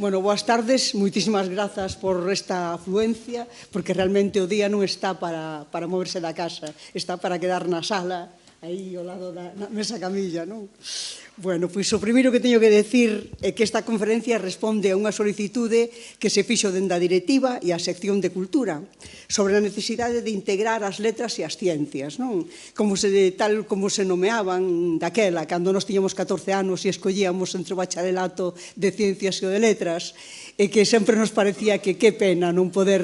Bueno, boas tardes, moitísimas grazas por esta afluencia, porque realmente o día non está para moverse da casa, está para quedar na sala, aí ao lado nesa camilla, non? Bueno, pois o primeiro que teño que decir é que esta conferencia responde a unha solicitude que se fixo dende a directiva e a sección de Cultura sobre a necesidade de integrar as letras e as ciencias, non? Tal como se nomeaban daquela, cando nos tiñamos 14 anos e escollíamos entre o bacharelato de ciencias e o de letras, e que sempre nos parecía que pena non poder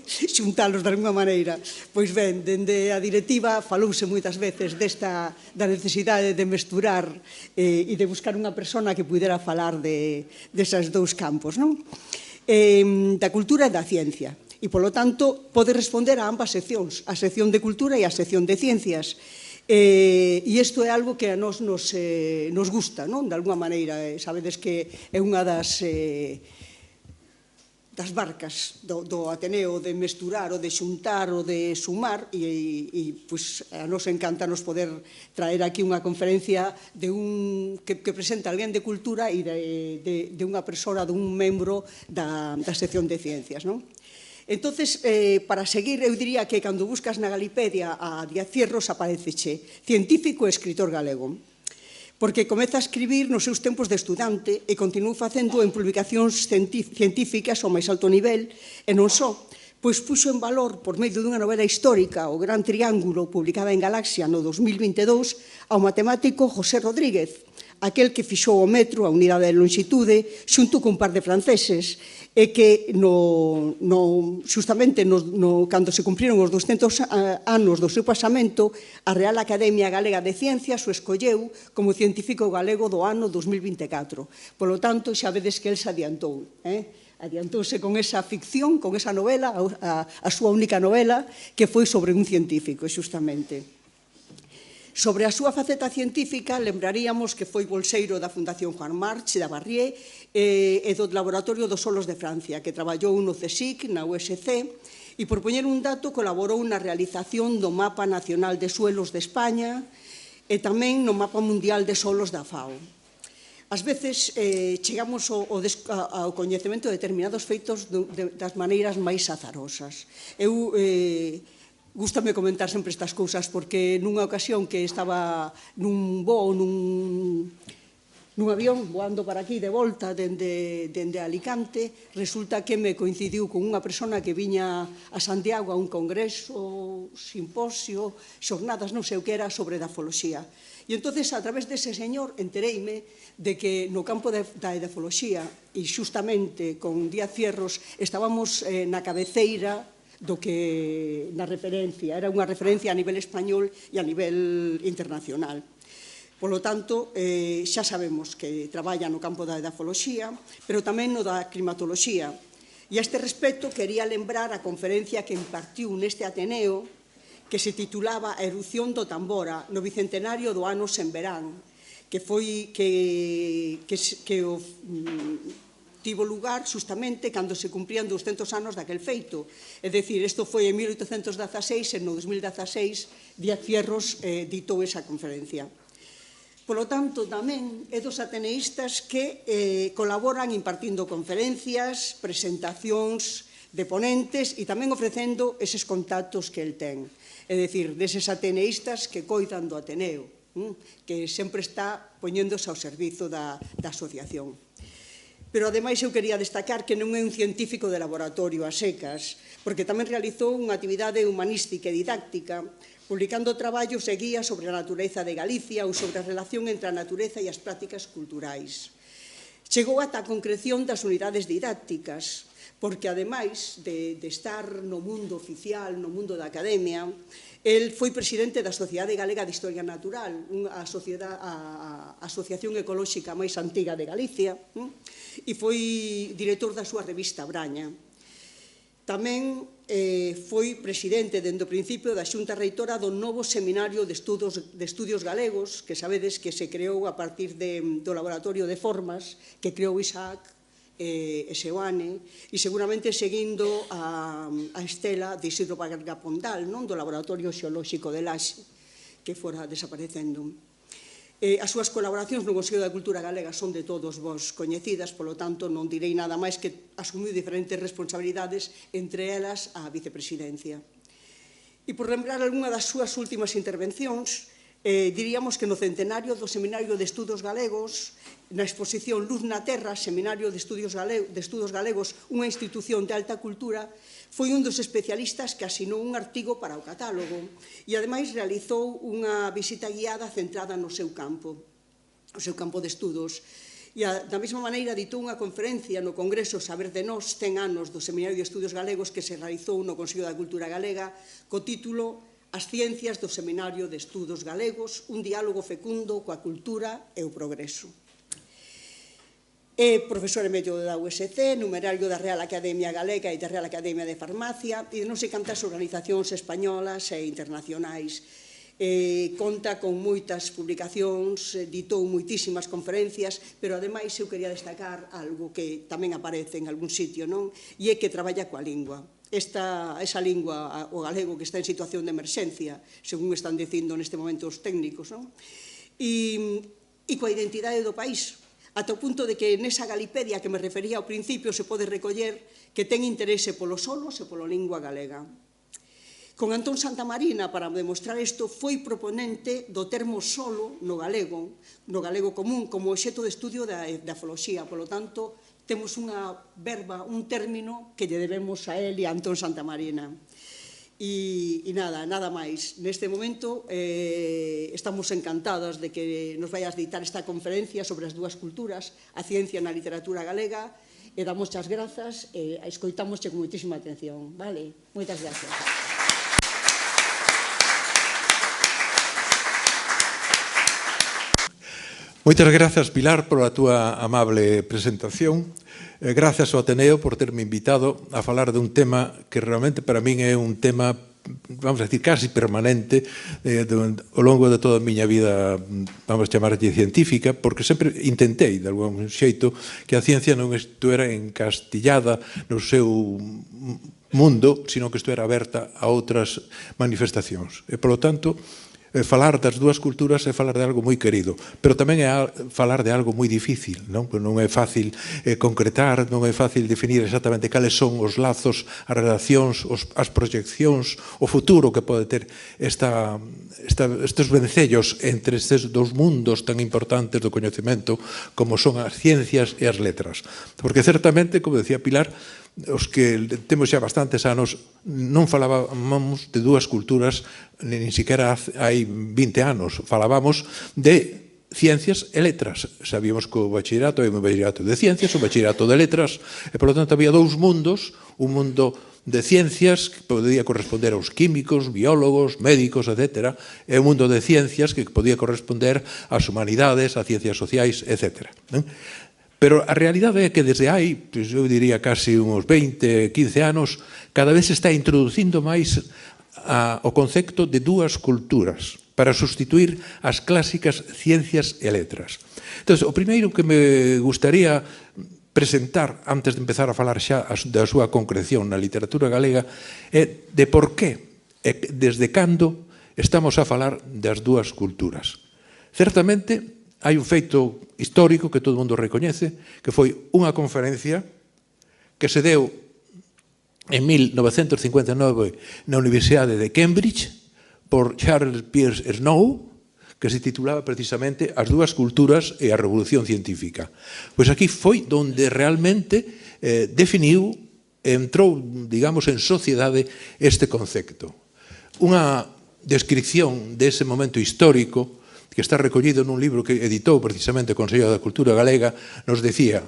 xuntalos de alguma maneira. Pois ben, dende a directiva falouse moitas veces da necesidade de mesturar e de buscar unha persona que pudera falar desas dous campos, non? Da cultura e da ciencia. E, polo tanto, pode responder a ambas seccións, a sección de cultura e a sección de ciencias. E isto é algo que a nos gusta, non? De alguma maneira, sabedes que é unha das barcas do Ateneo de mesturar, ou de xuntar, ou de sumar, e a nos encanta nos poder traer aquí unha conferencia que presenta alguén de cultura e de unha persona, dun membro da sección de ciencias, non? Entonces, para seguir, eu diría que cando buscas na Galipedia a Díaz Fierros apareceche científico e escritor galego, porque comeza a escribir nos seus tempos de estudante e continuou facendo en publicacións científicas ao máis alto nivel, e non só, pois puxo en valor, por medio dunha novela histórica, O Gran Triángulo, publicada en Galaxia no 2022, ao matemático José Rodríguez, aquel que fixou o metro, a unidade de longitude, xunto cun par de franceses, e que justamente cando se cumpriron os 200 anos do seu pasamento, a Real Academia Galega de Ciencias o escolleu como científico galego do ano 2024. Polo tanto, xa vedes que el se adiantou, adiantouse con esa ficción, con esa novela, a súa única novela, que foi sobre un científico, justamente. Sobre a súa faceta científica, lembraríamos que foi bolseiro da Fundación Juan March, da Barrié, e do Laboratorio dos Solos de Francia, que traballou no CSIC, na USC, e, por poñer un dato, colaborou na realización do Mapa Nacional de Suelos de España e tamén no Mapa Mundial de Solos da FAO. Ás veces chegamos ao coñecemento de determinados feitos das maneiras máis azarosas. Gústame comentar sempre estas cousas porque nunha ocasión que estaba nun voo, nun avión, voando para aquí de volta dende Alicante, resulta que me coincidiu con unha persona que viña a Santiago a un congreso, simposio, xornadas, non sei o que era, sobre edafoloxía. E entonces, a través dese señor, entereime de que no campo da edafoloxía, e xustamente con Díaz Fierros, estábamos na cabeceira na referencia, era unha referencia a nivel español e a nivel internacional. Polo tanto, xa sabemos que traballa no campo da edafoloxía, pero tamén no da climatoloxía. E a este respecto, quería lembrar a conferencia que impartiu neste Ateneo, que se titulaba A erupción do Tambora, no bicentenario do ano sen verán, que tivo lugar justamente cando se cumprían 200 anos daquel feito. É dicir, isto foi en 1816, e no 2016 Díaz Fierros ditou esa conferencia. Polo tanto, tamén é dos ateneístas que colaboran impartindo conferencias, presentacións de ponentes e tamén ofrecendo eses contactos que el ten. É dicir, deses ateneístas que coidan do Ateneo, que sempre está poñéndose ao servizo da asociación. Pero, ademais, eu quería destacar que non é un científico de laboratorio a secas, porque tamén realizou unha actividade humanística e didáctica, publicando traballos e guías sobre a natureza de Galicia ou sobre a relación entre a natureza e as prácticas culturais. Chegou ata a concreción das unidades didácticas, porque, ademais de estar no mundo oficial, no mundo da academia, el foi presidente da Sociedade Galega de Historia Natural, a asociación ecolóxica máis antiga de Galicia, e foi director da súa revista Braña. Tamén foi presidente, dende o principio, da Xunta Reitora do novo Seminario de Estudios Galegos, que sabedes que se creou a partir do Laboratorio de Formas, que creou Isaac e Seoane, e seguramente seguindo a estela de Isidro Parga Pondal, do Laboratorio Xeolóxico de Laxe, que fora desaparecendo. As súas colaboracións no Consello da Cultura Galega son de todos vos coñecidas, polo tanto non direi nada máis que asumiu diferentes responsabilidades, entre elas a vicepresidencia. E por lembrar algunha das súas últimas intervencións, diríamos que no centenario do Seminario de Estudos Galegos, na exposición Luz na Terra, Seminario de Estudos Galegos, unha institución de alta cultura, foi un dos especialistas que asinou un artigo para o catálogo e, ademais, realizou unha visita guiada centrada no seu campo de estudos. E, da mesma maneira, ditou unha conferencia no Congreso Saber de Nós, 100 anos do Seminario de Estudos Galegos, que se realizou no Consello da Cultura Galega, co título As ciencias do Seminario de Estudos Galegos, un diálogo fecundo coa cultura e o progreso. É profesor emérito da USC, numerario da Real Academia Galega e da Real Academia de Farmacia e de non sei cantas organizacións españolas e internacionais. Conta con moitas publicacións, ditou moitísimas conferencias, pero ademais eu quería destacar algo que tamén aparece en algún sitio, non? E é que traballa coa lingua. Esa lingua, o galego, que está en situación de emerxencia, según están dicindo neste momento os técnicos, non? E coa identidade do país, ata o punto de que nesa Galipedia que me refería ao principio se pode recoller que ten interese polos solos e pola lingua galega. Con Antón Santamarina, para demostrar isto, foi proponente do termo solo no galego común, como obxecto de estudio da foloxía. Polo tanto, temos unha verba, un término que lle debemos a él e a Antón Santamarina. E nada máis. Neste momento estamos encantadas de que nos vayas dictar esta conferencia sobre as dúas culturas, a ciencia na literatura galega, e damos as grazas e escoitámosche con moitísima atención. Vale? Moitas grazas. Moitas grazas, Pilar, por a túa amable presentación. Grazas ao Ateneo por terme invitado a falar dun tema que realmente para min é un tema, vamos a decir, casi permanente ao longo de toda a miña vida, vamos a chamarlle científica, porque sempre intentei, de algún xeito, que a ciencia non estuera encastillada no seu mundo, sino que estuera aberta a outras manifestacións. E, polo tanto, falar das dúas culturas é falar de algo moi querido, pero tamén é falar de algo moi difícil, non é fácil concretar, non é fácil definir exactamente cales son os lazos, as relacións, as proyeccións, o futuro que pode ter estes vencellos entre estes dous mundos tan importantes do coñecemento como son as ciencias e as letras. Porque certamente, como decía Pilar, os que temos xa bastantes anos non falábamos de dúas culturas nin siquiera hai 20 anos, falábamos de ciencias e letras. Sabíamos que o bachillerato é un bachillerato de ciencias, un bachillerato de letras, e polo tanto había dous mundos, un mundo de ciencias que podía corresponder aos químicos, biólogos, médicos, etc., e un mundo de ciencias que podía corresponder ás humanidades, ás ciencias sociais, etc. Pero a realidade é que desde hai, eu diría casi uns 20, 15 anos, cada vez se está introducindo máis o concepto de dúas culturas para sustituir as clásicas ciencias e letras. Entón, o primeiro que me gustaría presentar, antes de empezar a falar xa da súa concreción na literatura galega, é de por qué e desde cando estamos a falar das dúas culturas. Certamente, hai un feito histórico que todo o mundo recoñece, que foi unha conferencia que se deu en 1959 na Universidade de Cambridge por Charles Peirce Snow, que se titulaba precisamente As dúas culturas e a revolución científica. Pois aquí foi onde realmente definiu, entrou, digamos, en sociedade este concepto. Unha descripción dese momento histórico que está recollido nun libro que editou precisamente o Consello da Cultura Galega, nos decía: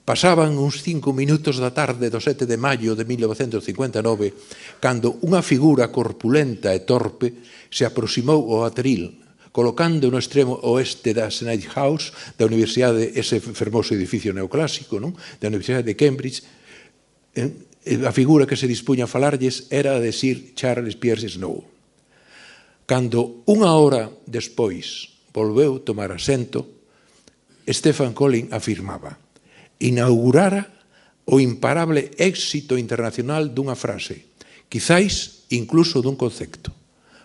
pasaban uns 5 minutos da tarde do 7 de maio de 1959 cando unha figura corpulenta e torpe se aproximou ao atril, colocando no extremo oeste da Senate House da Universidade, ese fermoso edificio neoclásico, non? Da Universidade de Cambridge. A figura que se dispuña a falarlles era a de Sir Charles Peirce Snow. Cando unha hora despois volveu tomar asento, Stephen Collins afirmaba: inaugurara o imparable éxito internacional dunha frase, quizáis incluso dun concepto.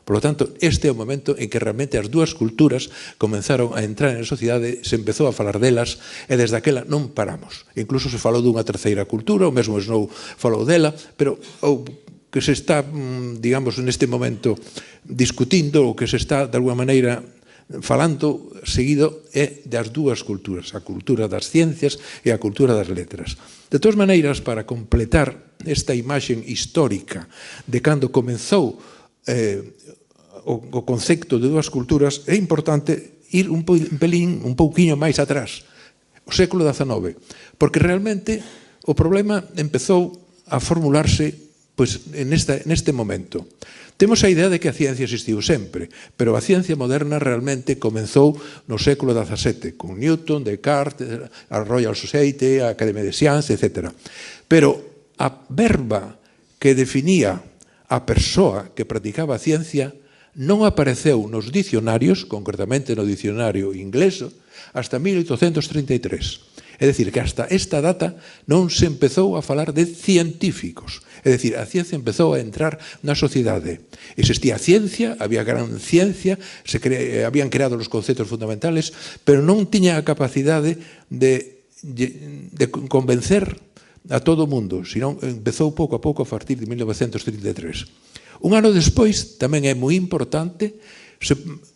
Por lo tanto, este é o momento en que realmente as dúas culturas comenzaron a entrar na sociedade, se empezou a falar delas, e desde aquela non paramos. Incluso se falou dunha terceira cultura, o mesmo Snow falou dela, pero o que se está, digamos, neste momento discutindo, o que se está, de alguma maneira, falando seguido é das dúas culturas, a cultura das ciencias e a cultura das letras. De todas maneiras, para completar esta imaxe histórica de cando comenzou o concepto de dúas culturas, é importante ir un pouquiño máis atrás, o século XIX, porque realmente o problema empezou a formularse neste momento. Temos a idea de que a ciencia existiu sempre, pero a ciencia moderna realmente comenzou no século XVII, con Newton, Descartes, a Royal Society, a Academia de Sciences, etc. Pero a verba que definía a persoa que practicaba a ciencia non apareceu nos dicionarios, concretamente no dicionario inglés, hasta 1833. É dicir, que hasta esta data non se empezou a falar de científicos. É dicir, a ciencia empezou a entrar na sociedade. Existía ciencia, había gran ciencia, habían creado os conceptos fundamentales, pero non tiña a capacidade de convencer a todo o mundo, senón empezou pouco a pouco a partir de 1933. Un ano despois, tamén é moi importante,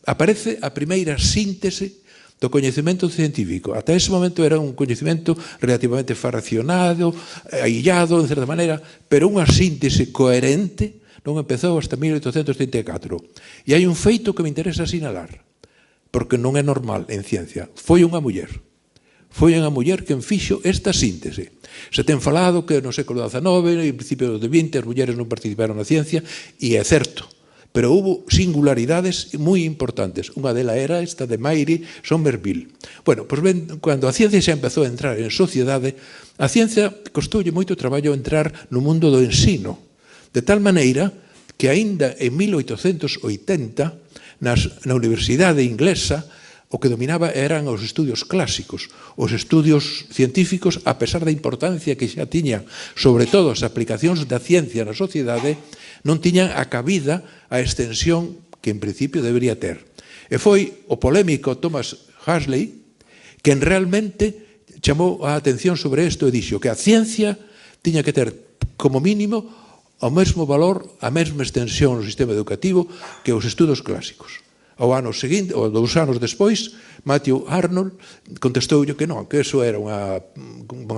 aparece a primeira síntese do coñecemento científico. Ata ese momento era un coñecemento relativamente fraccionado, aillado, en certa maneira, pero unha síntese coherente non empezou hasta 1834. E hai un feito que me interesa sinalar, porque non é normal en ciencia. Foi unha muller. Foi unha muller quen fixo esta síntese. Se ten falado que no século XIX, no principio do XX, as mulleres non participaron na ciencia, e é certo. Pero hubo singularidades moi importantes. Unha delas era esta de Mary Somerville. Bueno, pois ben, cando a ciencia xa empezou a entrar en sociedade, a ciencia costoulle moito traballo entrar no mundo do ensino. De tal maneira que aínda en 1880, na Universidade Inglesa, o que dominaba eran os estudios clásicos, os estudios científicos, a pesar da importancia que xa tiñan, sobre todo as aplicacións da ciencia na sociedade, non tiñan a cabida a extensión que en principio debería ter. E foi o polémico Thomas Huxley quen realmente chamou a atención sobre isto e dixo que a ciencia tiña que ter como mínimo o mesmo valor, a mesma extensión no sistema educativo que os estudos clásicos. Ao ano seguinte, ou 2 anos despois, Matthew Arnold contestoulle que non, que eso era unha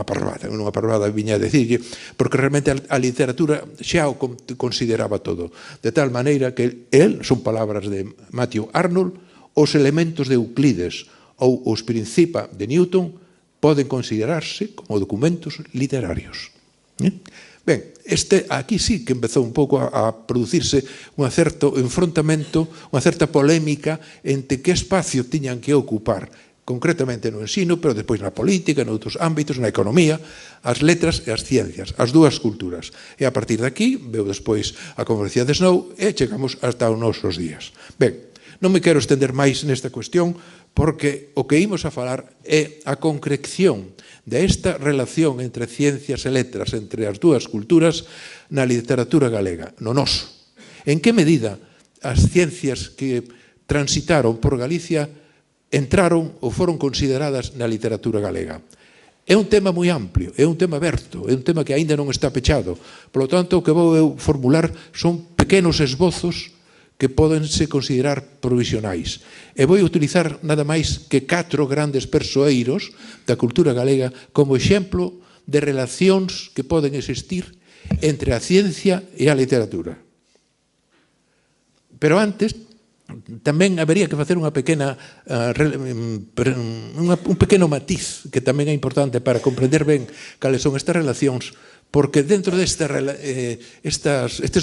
parvada viña a decirlle, porque realmente a literatura xa o consideraba todo. De tal maneira que son palabras de Matthew Arnold, os elementos de Euclides ou os Principia de Newton poden considerarse como documentos literarios. Ben, aquí sí que empezou un pouco a producirse un certo enfrontamento, unha certa polémica entre que espacio tiñan que ocupar, concretamente no ensino, pero despois na política, noutros ámbitos, na economía, as letras e as ciencias, as dúas culturas. E a partir de aquí, veu despois a conferencia de Snow e chegamos hasta os nosos días. Ben, non me quero estender máis nesta cuestión, porque o que imos a falar é a concreción desta relación entre ciencias e letras, entre as dúas culturas, na literatura galega, no noso. En que medida as ciencias que transitaron por Galicia entraron ou foron consideradas na literatura galega? É un tema moi amplio, é un tema aberto, é un tema que aínda non está pechado. Por lo tanto, o que vou eu formular son pequenos esbozos que podense considerar provisionais. E vou utilizar nada máis que 4 grandes persoeiros da cultura galega como exemplo de relacións que poden existir entre a ciencia e a literatura. Pero antes, tamén habería que facer un pequeno matiz que tamén é importante para comprender ben cales son estas relacións, porque dentro destes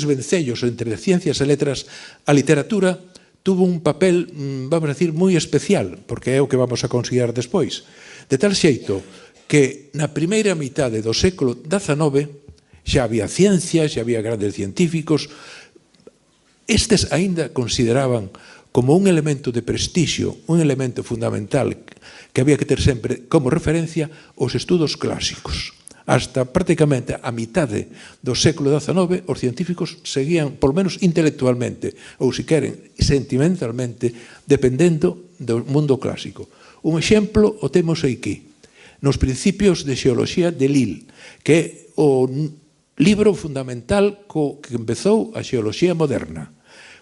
vencellos entre ciencias e letras, a literatura tuvo un papel, vamos a decir, moi especial, porque é o que vamos a considerar despois. De tal xeito que na primeira mitade do século XIX xa había ciencia, xa había grandes científicos. Estes aínda consideraban como un elemento de prestixio, un elemento fundamental que había que ter sempre como referencia os estudos clásicos. hasta prácticamente a mitade do século XIX, os científicos seguían, polo menos intelectualmente, ou se queren, sentimentalmente, dependendo do mundo clásico. Un exemplo o temos aquí, nos Principios de Xeoloxía de Lille, que é o libro fundamental que empezou a xeoloxía moderna.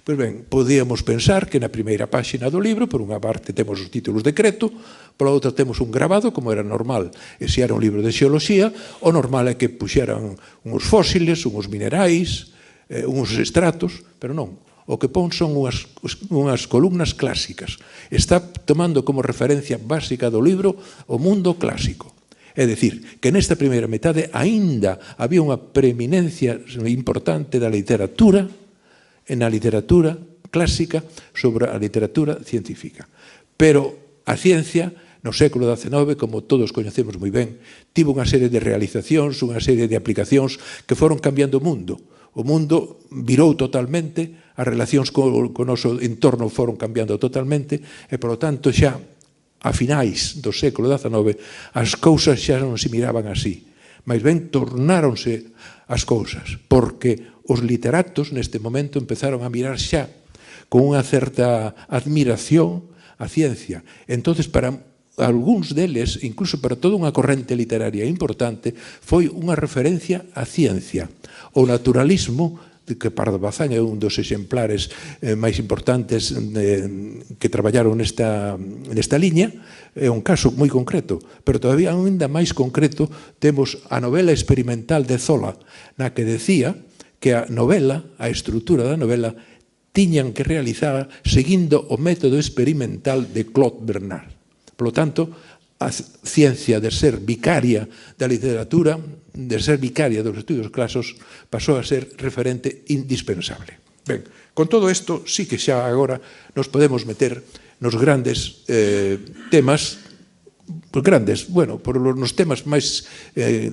Pois ben, podíamos pensar que na primeira páxina do libro, por unha parte temos os títulos de decreto, pola outra temos un grabado, como era normal, e se era un libro de xeoloxía, o normal é que puxeran uns fósiles, uns minerais, uns estratos, pero non. O que pon son unhas columnas clásicas. Está tomando como referencia básica do libro o mundo clásico. É dicir, que nesta primeira metade aínda había unha preeminencia importante da literatura na literatura clásica sobre a literatura científica. Pero a ciencia, no século XIX, como todos coñecemos moi ben, tivo unha serie de realizacións, unha serie de aplicacións que foron cambiando o mundo. O mundo virou totalmente, as relacións co noso entorno foron cambiando totalmente, e, polo tanto, xa a finais do século XIX, as cousas xa non se miraban así. Mais ben, tornáronse as cousas, porque os literatos neste momento empezaron a mirar xa con unha certa admiración a ciencia. Entonces, para algúns deles, incluso para toda unha corrente literaria importante, foi unha referencia á ciencia. O naturalismo, que Pardo Bazán é un dos exemplares máis importantes que traballaron nesta liña, é un caso moi concreto, pero todavía ainda máis concreto temos a novela experimental de Zola, na que decía que a novela, a estrutura da novela, tiñan que realizar seguindo o método experimental de Claude Bernard. Por lo tanto, a ciencia de ser vicaria da literatura, de ser vicaria dos estudios clásicos, pasou a ser referente indispensable. Ben, con todo isto, sí que xa agora nos podemos meter nos grandes temas, nos temas máis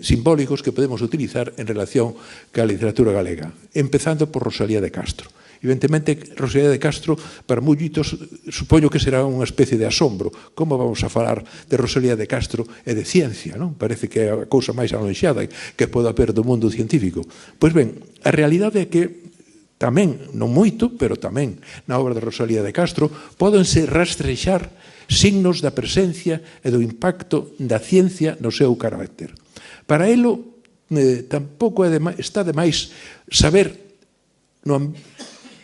simbólicos que podemos utilizar en relación ca literatura galega, empezando por Rosalía de Castro. Evidentemente, Rosalía de Castro, para moitos, supoño que será unha especie de asombro. Como vamos a falar de Rosalía de Castro e de ciencia, non? Parece que é a cousa máis alonxada que pode haber do mundo científico. Pois ben, a realidade é que tamén, non moito, pero tamén na obra de Rosalía de Castro, pódense rastrexar signos da presencia e do impacto da ciencia no seu carácter. Para elo, tampouco está de máis saber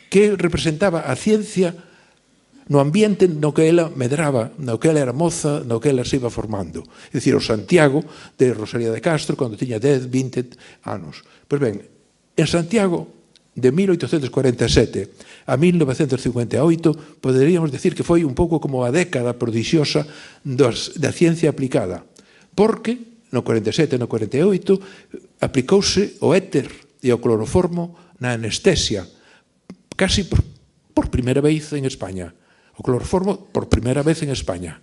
que representaba a ciencia no ambiente no que ela medraba, no que ela era moza, no que ela se iba formando. É dicir, o Santiago de Rosalía de Castro, cando tiña 10, 20 anos. Pois ben, en Santiago, de 1847 a 1958, poderíamos decir que foi un pouco como a década prodixiosa da ciencia aplicada, porque no 47 e no 48 aplicouse o éter e o cloroformo na anestesia, casi por primeira vez en España. O cloroformo por primeira vez en España.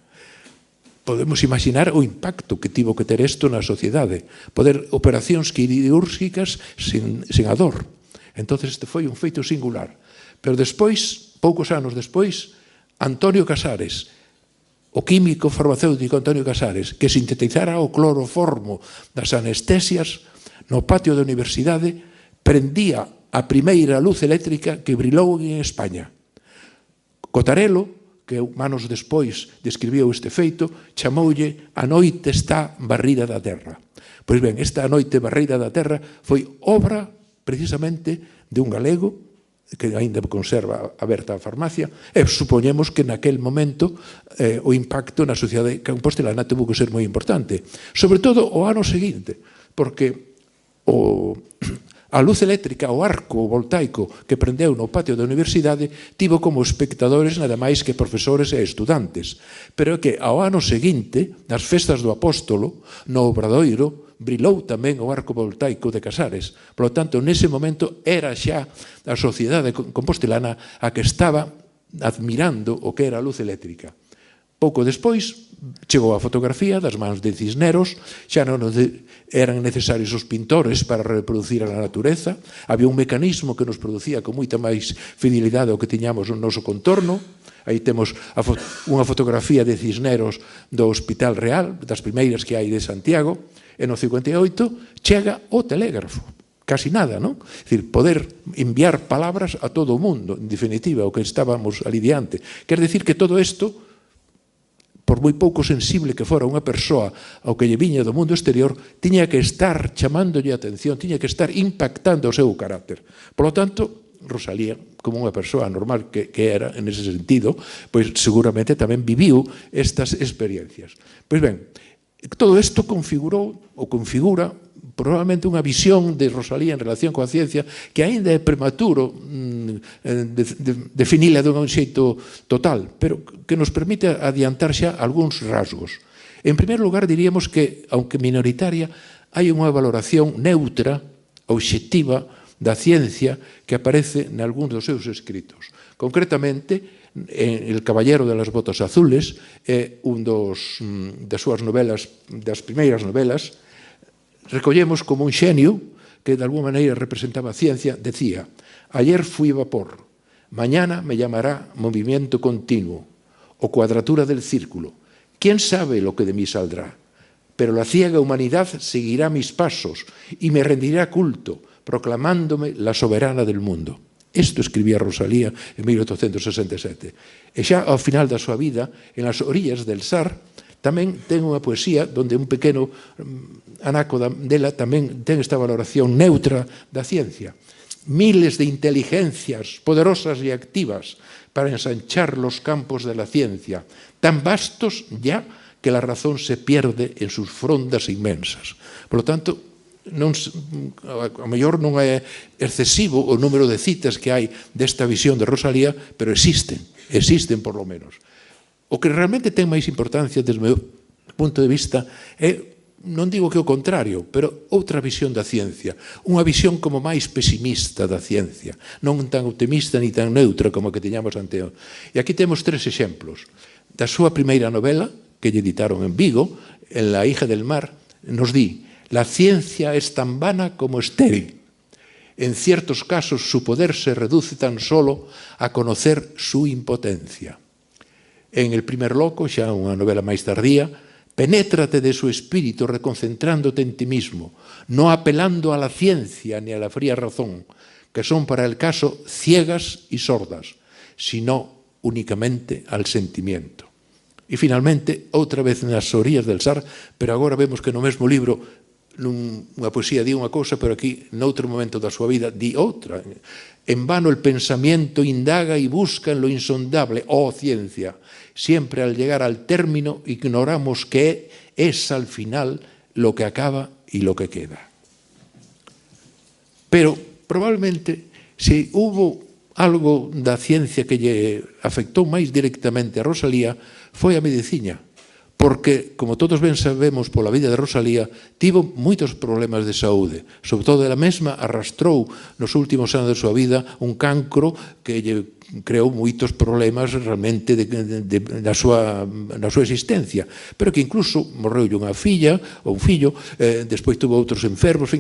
Podemos imaginar o impacto que tivo que ter isto na sociedade. Poder operacións quirúrgicas sin a dor. Entón, este foi un feito singular. Pero despois, poucos anos despois, Antonio Casares, o químico farmacéutico Antonio Casares, que sintetizara o cloroformo das anestesias no patio da universidade, prendía a primeira luz eléctrica que brilou en España. Cotarelo, que anos despois describiu este feito, chamoulle "A noite está barrida da terra". Pois ben, esta noite barrida da terra foi obra precisamente de un galego que ainda conserva aberta a farmacia, e supoñemos que naquel momento o impacto na sociedade compostelana tuvo que ser moi importante. Sobre todo o ano seguinte, porque a luz eléctrica, o arco voltaico que prendeu no patio da universidade, tivo como espectadores nada máis que profesores e estudantes. Pero é que ao ano seguinte, nas festas do Apóstolo, no Obradoiro, brilou tamén o arco voltaico de Casares. Por lo tanto, nese momento era xa a sociedade compostelana a que estaba admirando o que era a luz eléctrica. Pouco despois, chegou a fotografía das mans de Cisneros, xa non eran necesarios os pintores para reproducir a natureza, había un mecanismo que nos producía con moita máis fidelidade ao que tiñamos no noso contorno. Aí temos unha fotografía de Cisneros do Hospital Real, das primeiras que hai de Santiago, E no 58 chega o telégrafo. Casi nada, non? É dicir, poder enviar palabras a todo o mundo, en definitiva, o que estábamos ali diante. Quer decir que todo isto, por moi pouco sensible que fora unha persoa ao que lle viña do mundo exterior, tiña que estar chamándolle a atención, tiña que estar impactando o seu carácter. Por lo tanto, Rosalía, como unha persoa normal que era, en ese sentido, pois seguramente tamén viviu estas experiencias. Pois ben, todo isto configurou ou configura probablemente unha visión de Rosalía en relación coa ciencia que aínda é prematuro definila dun xeito total, pero que nos permite adiantar xa algúns rasgos. En primeiro lugar, diríamos que, aunque minoritaria, hai unha valoración neutra, obxectiva, da ciencia que aparece en algúns dos seus escritos. Concretamente, El caballero de las botas azules é un das súas novelas, das primeiras novelas. Recollemos como un xenio que de alguma maneira representaba a ciencia, decía: ayer fui vapor, mañana me llamará movimiento continuo o cuadratura del círculo. ¿Quién sabe lo que de mí saldrá? Pero la ciega humanidad seguirá mis pasos y me rendirá culto, proclamándome la soberana del mundo. Isto escribía Rosalía en 1867. E xa ao final da súa vida, en las orillas del Sar, tamén ten unha poesía onde un pequeno anaco dela tamén ten esta valoración neutra da ciencia. Miles de inteligencias poderosas y activas para ensanchar los campos de la ciencia, tan vastos ya que la razón se pierde en sus frondas inmensas. Por lo tanto, a mellor non é excesivo o número de citas que hai desta visión de Rosalía, pero existen por lo menos. O que realmente ten máis importancia desde o meu punto de vista é, non digo que o contrario, pero outra visión da ciencia, unha visión como máis pesimista da ciencia, non tan optimista ni tan neutra como a que teñamos ante. E aquí temos 3 exemplos. Da súa primeira novela, que lle editaron en Vigo, en La hija del mar, nos di: la ciencia es tan vana como estéril. En ciertos casos su poder se reduce tan solo a conocer su impotencia. En El primer loco, xa unha novela máis tardía, penétrate de su espíritu reconcentrándote en ti mismo, no apelando a la ciencia ni a la fría razón, que son para el caso ciegas y sordas, sino únicamente al sentimiento. E finalmente, outra vez nas orillas del Sar, pero agora vemos que no mesmo libro nunha poesía di unha cousa, pero aquí, noutro momento da súa vida, di outra. En vano el pensamiento indaga y busca en lo insondable, oh ciencia. Siempre al llegar al término ignoramos que es al final lo que acaba y lo que queda. Pero probablemente, se hubo algo da ciencia que lle afectou máis directamente a Rosalía, foi a medicina. Porque, como todos ben sabemos pola vida de Rosalía, tivo moitos problemas de saúde. Sobre todo, ela mesma arrastrou nos últimos anos da súa vida un cancro que lle creou moitos problemas realmente na súa existencia. Pero que incluso morreu unha filla ou un fillo, despois tuvo outros enfermos.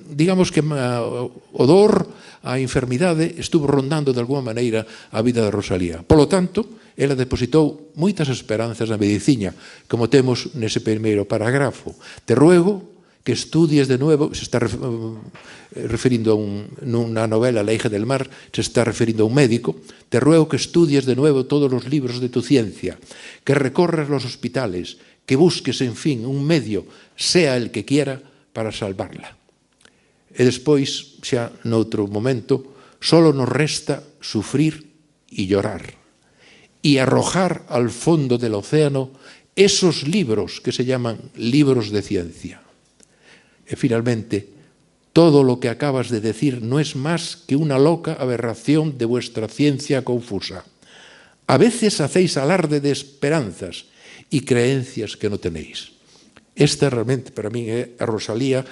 Digamos que o dor, a enfermidade, estuvo rondando de alguma maneira a vida de Rosalía. Por lo tanto, ela depositou moitas esperanzas na medicina, como temos nese primeiro parágrafo. Te ruego que estudies de nuevo, se está referindo a nunha novela, La hija del mar, se está referindo a un médico, te ruego que estudies de nuevo todos los libros de tu ciencia, que recorras los hospitales, que busques, en fin, un medio, sea el que quiera, para salvarla. E despois, xa noutro momento, solo nos resta sufrir e llorar, y arrojar al fondo del océano esos libros que se llaman libros de ciencia. Y finalmente, todo lo que acabas de decir no es más que una loca aberración de vuestra ciencia confusa. A veces hacéis alarde de esperanzas y creencias que no tenéis. Esta realmente, para mí, é a Rosalía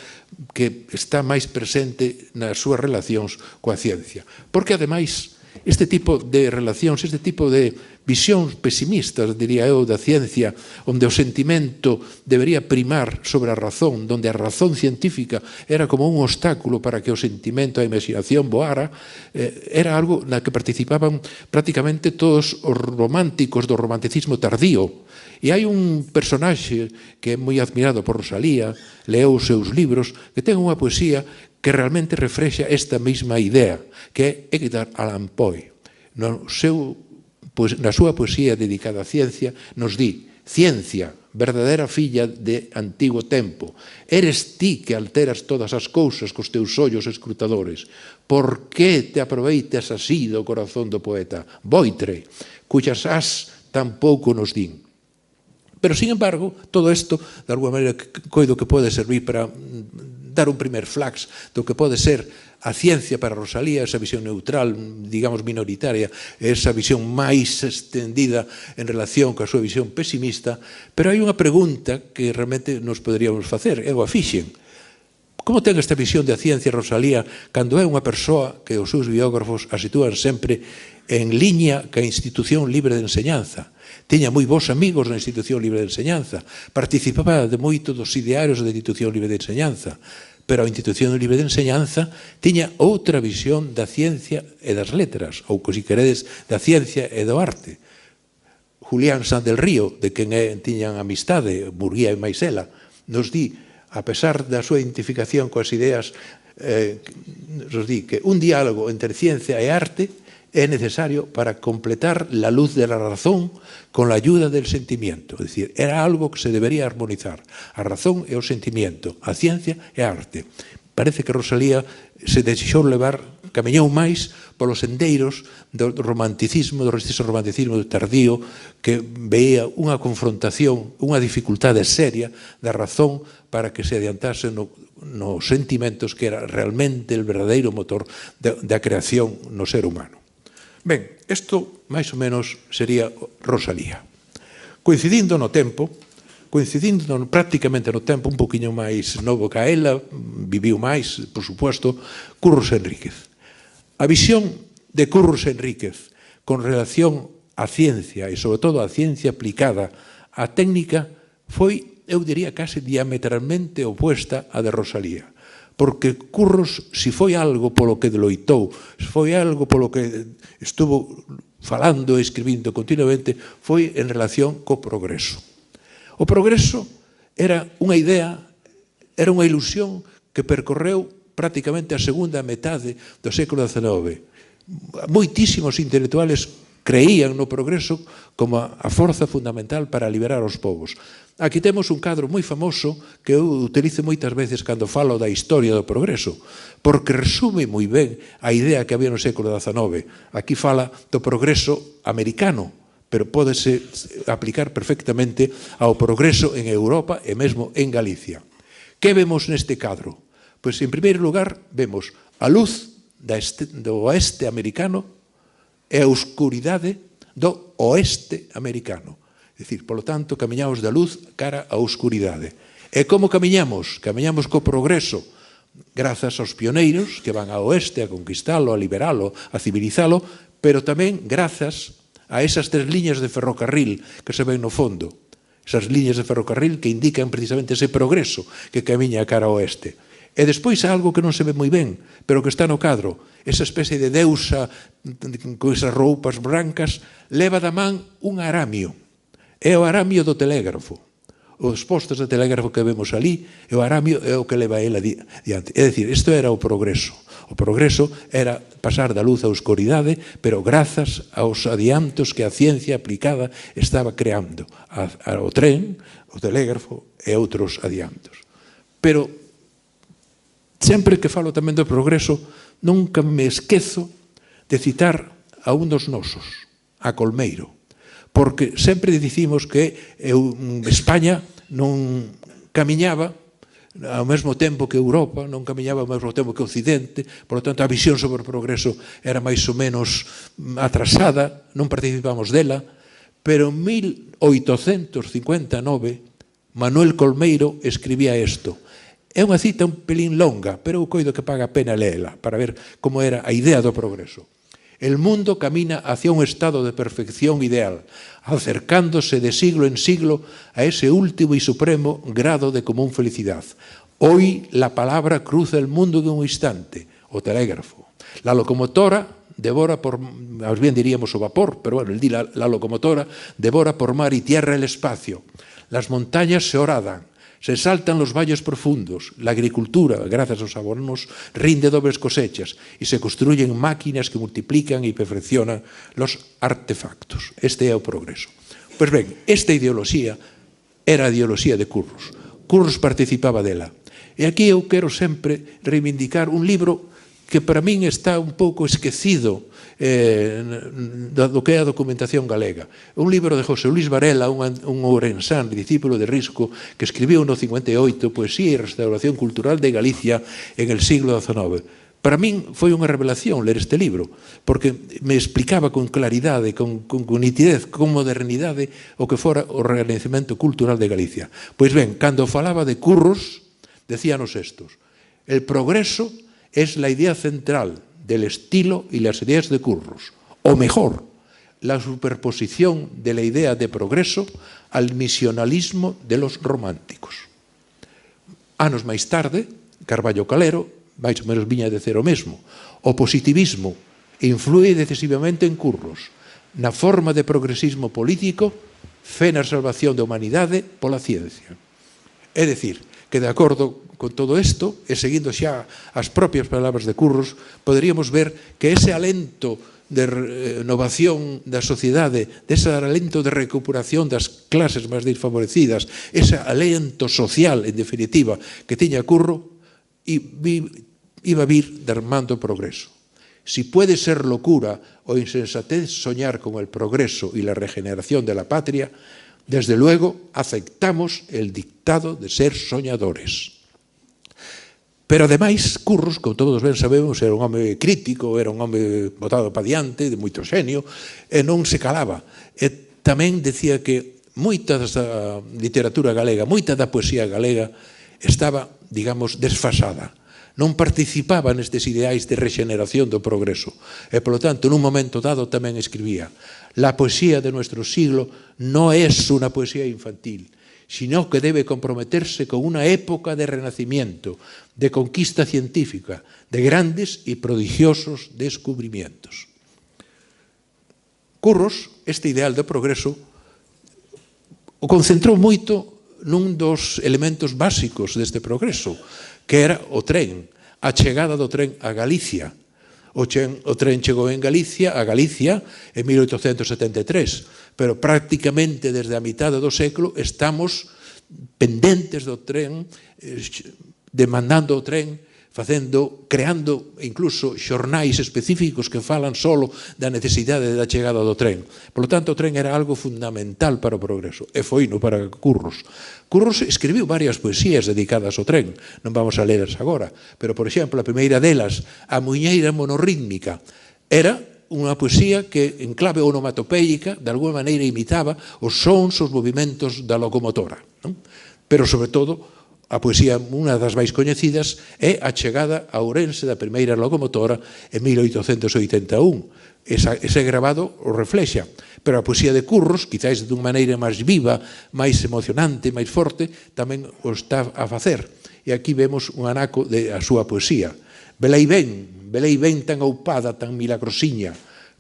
que está máis presente nas súas relacións coa ciencia. Porque, ademais, este tipo de relacións, este tipo de visións pesimistas, diría eu, da ciencia, onde o sentimento debería primar sobre a razón, onde a razón científica era como un obstáculo para que o sentimento, a imaginación voara, era algo na que participaban prácticamente todos os románticos do romanticismo tardío. E hai un personaxe que é moi admirado por Rosalía, leu os seus libros, que ten unha poesía que realmente reflexa esta mesma idea, que é Edgar Allan Poe. Na súa poesía dedicada á ciencia nos di: ciencia, verdadeira filla de antigo tempo, eres ti que alteras todas as cousas cos teus ollos escrutadores. Por que te aproveitas así do corazón do poeta? Voitre, cuxas as tampouco nos din. Pero, sin embargo, todo isto, de alguma maneira, coido que pode servir para dar un primer flax do que pode ser a ciencia para Rosalía, esa visión neutral, digamos minoritaria, esa visión máis extendida en relación coa súa visión pesimista, pero hai unha pregunta que realmente nos poderíamos facer, eu a fixen. Como ten esta visión da ciencia Rosalía cando é unha persoa que os seus biógrafos a sitúan sempre en liña ca institución libre de enseñanza? Tiña moi bons amigos na institución libre de enseñanza, participaba de moito dos idearios da institución libre de enseñanza, pero a institución libre de enseñanza tiña outra visión da ciencia e das letras, ou, se queredes, da ciencia e do arte. Julián San del Río, de quen tiñan amistade, Murguía e Maisela, nos di, a pesar da súa identificación coas ideas, nos di que un diálogo entre ciencia e arte é necesario para completar la luz de la razón con la ayuda del sentimiento. Es decir, era algo que se debería armonizar. A razón e o sentimiento, a ciencia e a arte. Parece que Rosalía se deixou levar, camiñou máis polos sendeiros do romanticismo, do restizo romanticismo tardío, que veía unha confrontación, unha dificultade seria da razón para que se adiantase nos sentimentos que era realmente el verdadeiro motor da creación no ser humano. Ben, isto máis ou menos sería Rosalía. Coincidindo no tempo, prácticamente no tempo, un poquinho máis novo que a ela, viviu máis, por suposto, Curros Enríquez. A visión de Curros Enríquez con relación á ciencia e, sobre todo, á ciencia aplicada á técnica foi, eu diría, case diametralmente opuesta á de Rosalía. Porque Curros, se foi algo polo que loitou, se foi algo polo que estuvo falando e escribindo continuamente, foi en relación co progreso. O progreso era unha idea, era unha ilusión que percorreu prácticamente a segunda metade do século XIX. Moitísimos intelectuales creían no progreso como a forza fundamental para liberar os povos. Aquí temos un cadro moi famoso que eu utilizo moitas veces cando falo da historia do progreso, porque resume moi ben a idea que había no século XIX. Aquí fala do progreso americano, pero pódese aplicar perfectamente ao progreso en Europa e mesmo en Galicia. Que vemos neste cadro? Pois, en primeiro lugar, vemos a luz do oeste americano e a oscuridade do oeste americano. É dicir, polo tanto, camiñamos da luz cara á oscuridade. E como camiñamos? Camiñamos co progreso, grazas aos pioneiros que van ao oeste a conquistalo, a liberalo, a civilizalo, pero tamén grazas a esas tres liñas de ferrocarril que se ven no fondo. Esas liñas de ferrocarril que indican precisamente ese progreso que camiña cara ao oeste. E despois algo que non se ve moi ben, pero que está no cadro, esa especie de deusa con esas roupas brancas, leva da man un aramio. É o aramio do telégrafo. Os postos de telégrafo que vemos ali, o aramio é o que leva ela diante. É dicir, isto era o progreso. O progreso era pasar da luz á oscuridade, pero grazas aos adiantos que a ciencia aplicada estaba creando. O tren, o telégrafo e outros adiantos. Pero sempre que falo tamén do progreso, nunca me esquezo de citar a un dos nosos, a Colmeiro, porque sempre dicimos que España non camiñaba ao mesmo tempo que Europa, non camiñaba ao mesmo tempo que Occidente, por lo tanto a visión sobre o progreso era máis ou menos atrasada, non participamos dela, pero en 1859 Manuel Colmeiro escribía isto. É unha cita un pelín longa, pero eu coido que paga a pena leela para ver como era a idea do progreso. El mundo camina hacia un estado de perfección ideal, acercándose de siglo en siglo a ese último y supremo grado de común felicidad. Hoy la palabra cruza el mundo en un instante, o telégrafo. La locomotora devora por, más bien diríamos o vapor, pero bueno, la locomotora devora por mar y tierra el espacio. Las montañas se horadan, se saltan los valles profundos, la agricultura, gracias aos abonos, rinde dobles cosechas y se construyen máquinas que multiplican y perfeccionan los artefactos. Este é o progreso. Pois ben, esta ideoloxía era a ideoloxía de Curros. Curros participaba dela. E aquí eu quero sempre reivindicar un libro que para min está un pouco esquecido do que é a documentación galega. Un libro de José Luis Varela, un ourensán, discípulo de Risco, que escribiu no 58 Poesía e restauración cultural de Galicia en el siglo XIX. Para min foi unha revelación ler este libro, porque me explicaba con claridade, con nitidez, con modernidade, o que fora o renacemento cultural de Galicia. Pois ben, cando falaba de Curros, decíanos estos: el progreso es la idea central del estilo y las ideas de Curros, o mejor, la superposición de la idea de progreso al misionalismo de los románticos. Anos máis tarde, Carballo Calero, máis ou menos viña de cero mesmo, o positivismo inflúe decisivamente en Curros, na forma de progresismo político, fe na salvación da humanidade pola ciencia. É dicir, que de acordo con todo isto, e seguindo xa as propias palabras de Curros, poderíamos ver que ese alento de renovación da sociedade, dese alento de recuperación das clases máis desfavorecidas, ese alento social, en definitiva, que tiña Curro, iba a vir derramando progreso. Si puede ser locura o insensatez soñar con el progreso y la regeneración de la patria, desde luego aceptamos el dictado de ser soñadores. Pero ademais, Curros, como todos ben sabemos, era un home crítico, era un home botado pa diante, de moito xenio, e non se calaba. E tamén decía que moita da literatura galega, moita da poesía galega estaba, digamos, desfasada. Non participaba nestes ideais de regeneración do progreso. E, polo tanto, nun momento dado tamén escribía: la poesía de nuestro siglo no es una poesía infantil, sino que debe comprometerse con una época de renacimiento, de conquista científica, de grandes y prodigiosos descubrimientos. Curros, este ideal do progreso, o concentrou moito nun dos elementos básicos deste progreso, que era o tren, a chegada do tren a Galicia. O tren chegou a Galicia en 1873, pero prácticamente desde a mitad do século estamos pendentes do tren, demandando o tren, creando incluso xornais específicos que falan solo da necesidade da chegada do tren. Por lo tanto, o tren era algo fundamental para o progreso, e foi no para Curros. Curros escribiu varias poesías dedicadas ao tren, non vamos a lelas agora, pero, por exemplo, a primeira delas, A muñeira monorítmica, era unha poesía que, en clave onomatopeica, de alguma maneira imitaba os sons, os movimentos da locomotora. Pero, sobre todo, a poesía, unha das máis coñecidas, é a chegada a Ourense da primeira locomotora en 1881. Ese grabado o reflexa, pero a poesía de Curros, quizáis de unha maneira máis viva, máis emocionante, máis forte, tamén o está a facer. E aquí vemos un anaco da súa poesía. Velei ben tan oupada, tan milagrosiña,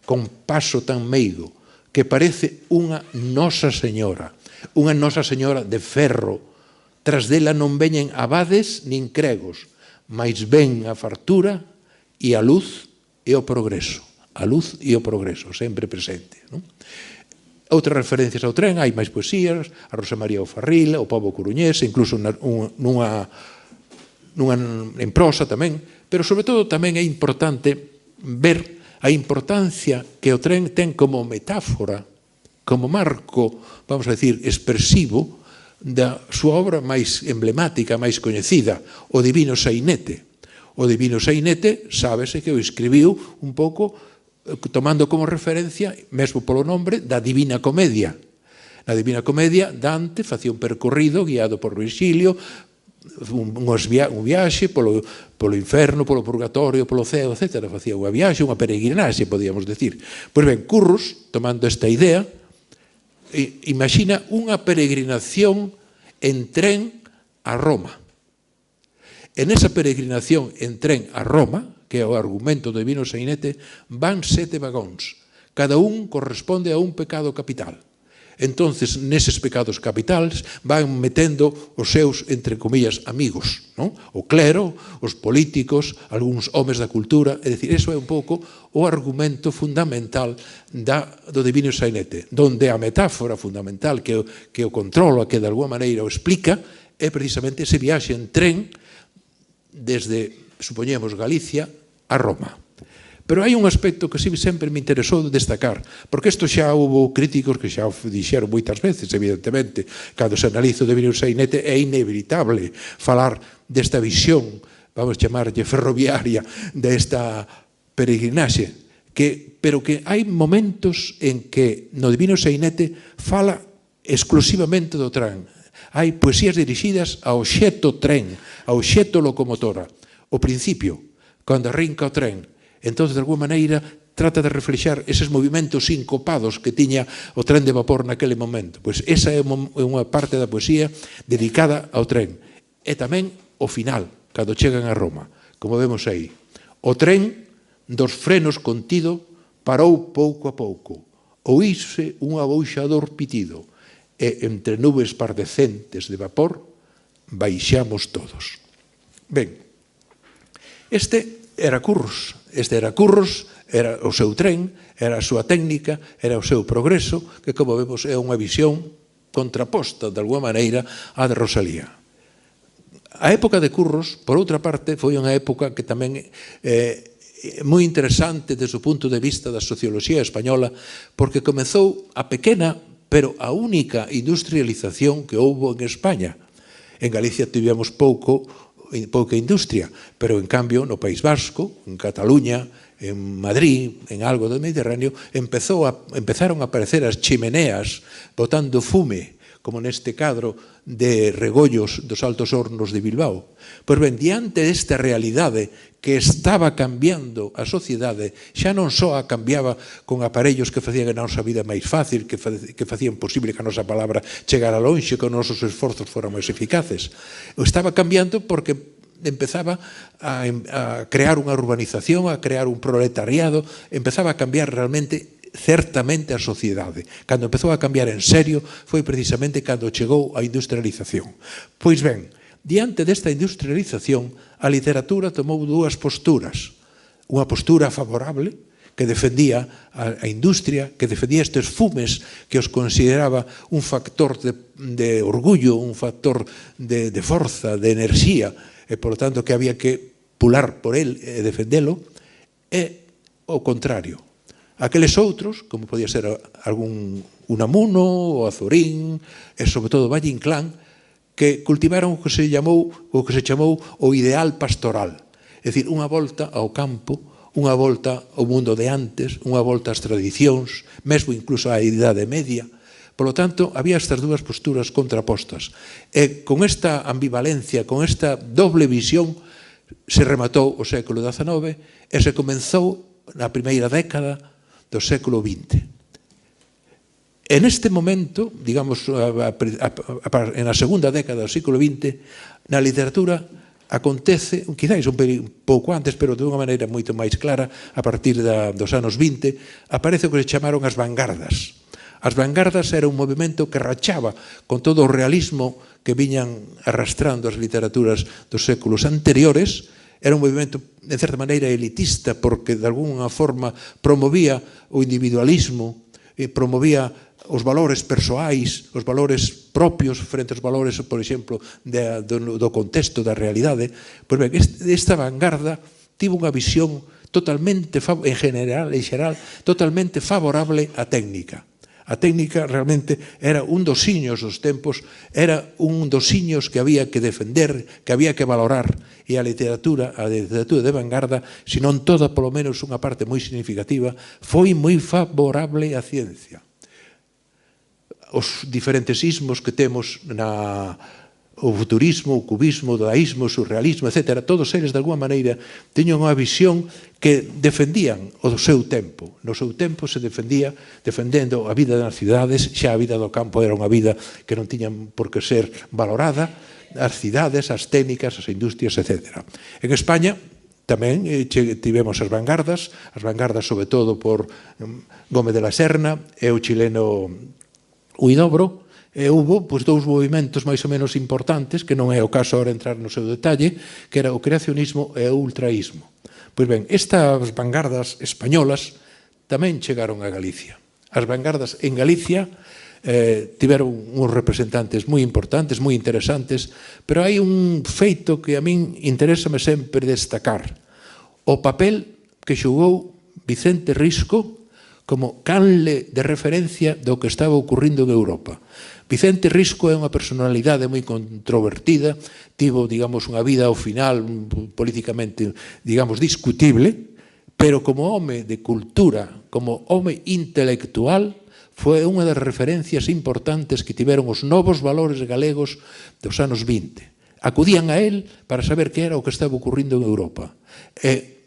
con paso tan meigo, que parece unha Nosa Señora de ferro. Tras dela non veñen abades nin cregos, mais ven a fartura e a luz e o progreso. A luz e o progreso, sempre presente. Outras referencias ao tren, hai máis poesías, a Rosa María O'Farril, o Pobo Coruñés, incluso en prosa tamén, pero sobre todo tamén é importante ver a importancia que o tren ten como metáfora, como marco, vamos a decir, expresivo da súa obra máis emblemática, máis coñecida, o Divino Sainete. O Divino Sainete, sábese que o escribiu un pouco tomando como referencia, mesmo polo nombre, da Divina Comedia. Na Divina Comedia, Dante facía un percorrido guiado por Virgilio, un viaxe polo inferno, polo purgatorio, polo ceo, etc. Facía unha viaxe, unha peregrinaxe, podíamos decir. Pois ben, Curros, tomando esta idea, imagina unha peregrinación en tren a Roma. En esa peregrinación en tren a Roma, que é o argumento do Divino Sainete, van 7 vagóns. Cada un corresponde a un pecado capital. Entonces, neses pecados capitales van metendo os seus, entre comillas, amigos, non? O clero, os políticos, algúns homes da cultura, é dicir, eso é un pouco o argumento fundamental do Divino Sainete, donde a metáfora fundamental que o controla, que de alguma maneira o explica, é precisamente ese viaxe en tren desde, supoñemos, Galicia a Roma. Pero hai un aspecto que sempre me interesou destacar, porque isto xa houve críticos que xa o dixeron moitas veces, evidentemente, cando se analiza o Divino Sainete é inevitable falar desta visión, vamos chamarlle ferroviaria, desta peregrinaxe, pero que hai momentos en que no Divino Sainete fala exclusivamente do tren. Hai poesías dirixidas ao xeto tren, ao xeto locomotora. O principio, cando arrinca o tren, entón, de alguma maneira, trata de reflexar eses movimentos sincopados que tiña o tren de vapor naquele momento. Pois esa é unha parte da poesía dedicada ao tren. E tamén o final, cando chegan a Roma, como vemos aí. O tren dos frenos contido parou pouco a pouco. Oíse un abouxador pitido e entre nubes pardecentes de vapor baixamos todos. Ben, este era Curros. Este era Curros, era o seu tren, era a súa técnica, era o seu progreso, que, como vemos, é unha visión contraposta, de alguma maneira, á de Rosalía. A época de Curros, por outra parte, foi unha época que tamén é moi interesante desde o punto de vista da socioloxía española, porque comezou a pequena, pero a única industrialización que houbo en España. En Galicia tivemos pouca industria, pero en cambio no País Vasco, en Cataluña, en Madrid, en algo do Mediterráneo, empezaron a aparecer as chimeneas botando fume, como neste cadro de Regollos dos Altos Hornos de Bilbao. Pois ben, diante desta realidade que estaba cambiando a sociedade, xa non só a cambiaba con aparellos que facían a nosa vida máis fácil, que facían posible que a nosa palabra chegara lonxe, que os nosos esforzos foran máis eficaces. O estaba cambiando porque empezaba a crear unha urbanización, a crear un proletariado, empezaba a cambiar realmente certamente a sociedade. Cando empezou a cambiar en serio foi precisamente cando chegou a industrialización. Pois ben, diante desta industrialización, a literatura tomou dúas posturas. Unha postura favorable, que defendía a industria, que defendía estes fumes, que os consideraba un factor de orgullo, un factor de forza, de enerxía, e, por lo tanto, que había que pular por el e defendelo, e o contrario. Aqueles outros, como podía ser algún Unamuno, o Azorín, e sobre todo Valle Inclán, que cultivaron o que se chamou o ideal pastoral. É dicir, unha volta ao campo, unha volta ao mundo de antes, unha volta ás tradicións, mesmo incluso á Idade Media. Por lo tanto, había estas dúas posturas contrapostas. E con esta ambivalencia, con esta doble visión, se rematou o século XIX e se comenzou na primeira década do século XX. En este momento, digamos, na segunda década do século XX, na literatura acontece, quizáis un pouco antes, pero de unha maneira moito máis clara, a partir dos anos 20, aparece o que se chamaron as vanguardas. As vanguardas era un movimento que rachaba con todo o realismo que viñan arrastrando as literaturas dos séculos anteriores. Era un movimento, de certa maneira, elitista, porque de alguna forma promovía o individualismo, promovía os valores persoais, os valores propios frente aos valores, por exemplo, do contexto da realidade. Pois ben, esta vanguarda tivo unha visión totalmente, en xeral, totalmente favorable á técnica. A técnica realmente era un dos siños dos tempos, era un dos siños que había que defender, que había que valorar, e a literatura de vanguarda, se non toda, polo menos unha parte moi significativa, foi moi favorable á ciencia. Os diferentes ismos que temos o futurismo, o cubismo, o dadaísmo, o surrealismo, etc. Todos eles, de alguma maneira, tiñan unha visión que defendían o seu tempo. No seu tempo se defendía defendendo a vida das cidades, xa a vida do campo era unha vida que non tiña por que ser valorada, as cidades, as técnicas, as industrias, etc. En España tamén tivemos as vanguardas sobre todo por Gómez de la Serna e o chileno Huidobro. E houve dous movimentos máis ou menos importantes, que non é o caso ahora entrar no seu detalle, que era o creacionismo e o ultraísmo. Pois ben, estas vanguardas españolas tamén chegaron a Galicia. As vanguardas en Galicia tiveron uns representantes moi importantes, moi interesantes, pero hai un feito que a min interésame sempre destacar. O papel que xogou Vicente Risco como canle de referencia do que estaba ocurrindo en Europa. Vicente Risco é unha personalidade moi controvertida, tivo, digamos, unha vida ao final políticamente, digamos, discutible, pero como home de cultura, como home intelectual, foi unha das referencias importantes que tiveron os novos valores galegos dos anos 20. Acudían a él para saber que era o que estaba ocurrindo en Europa. E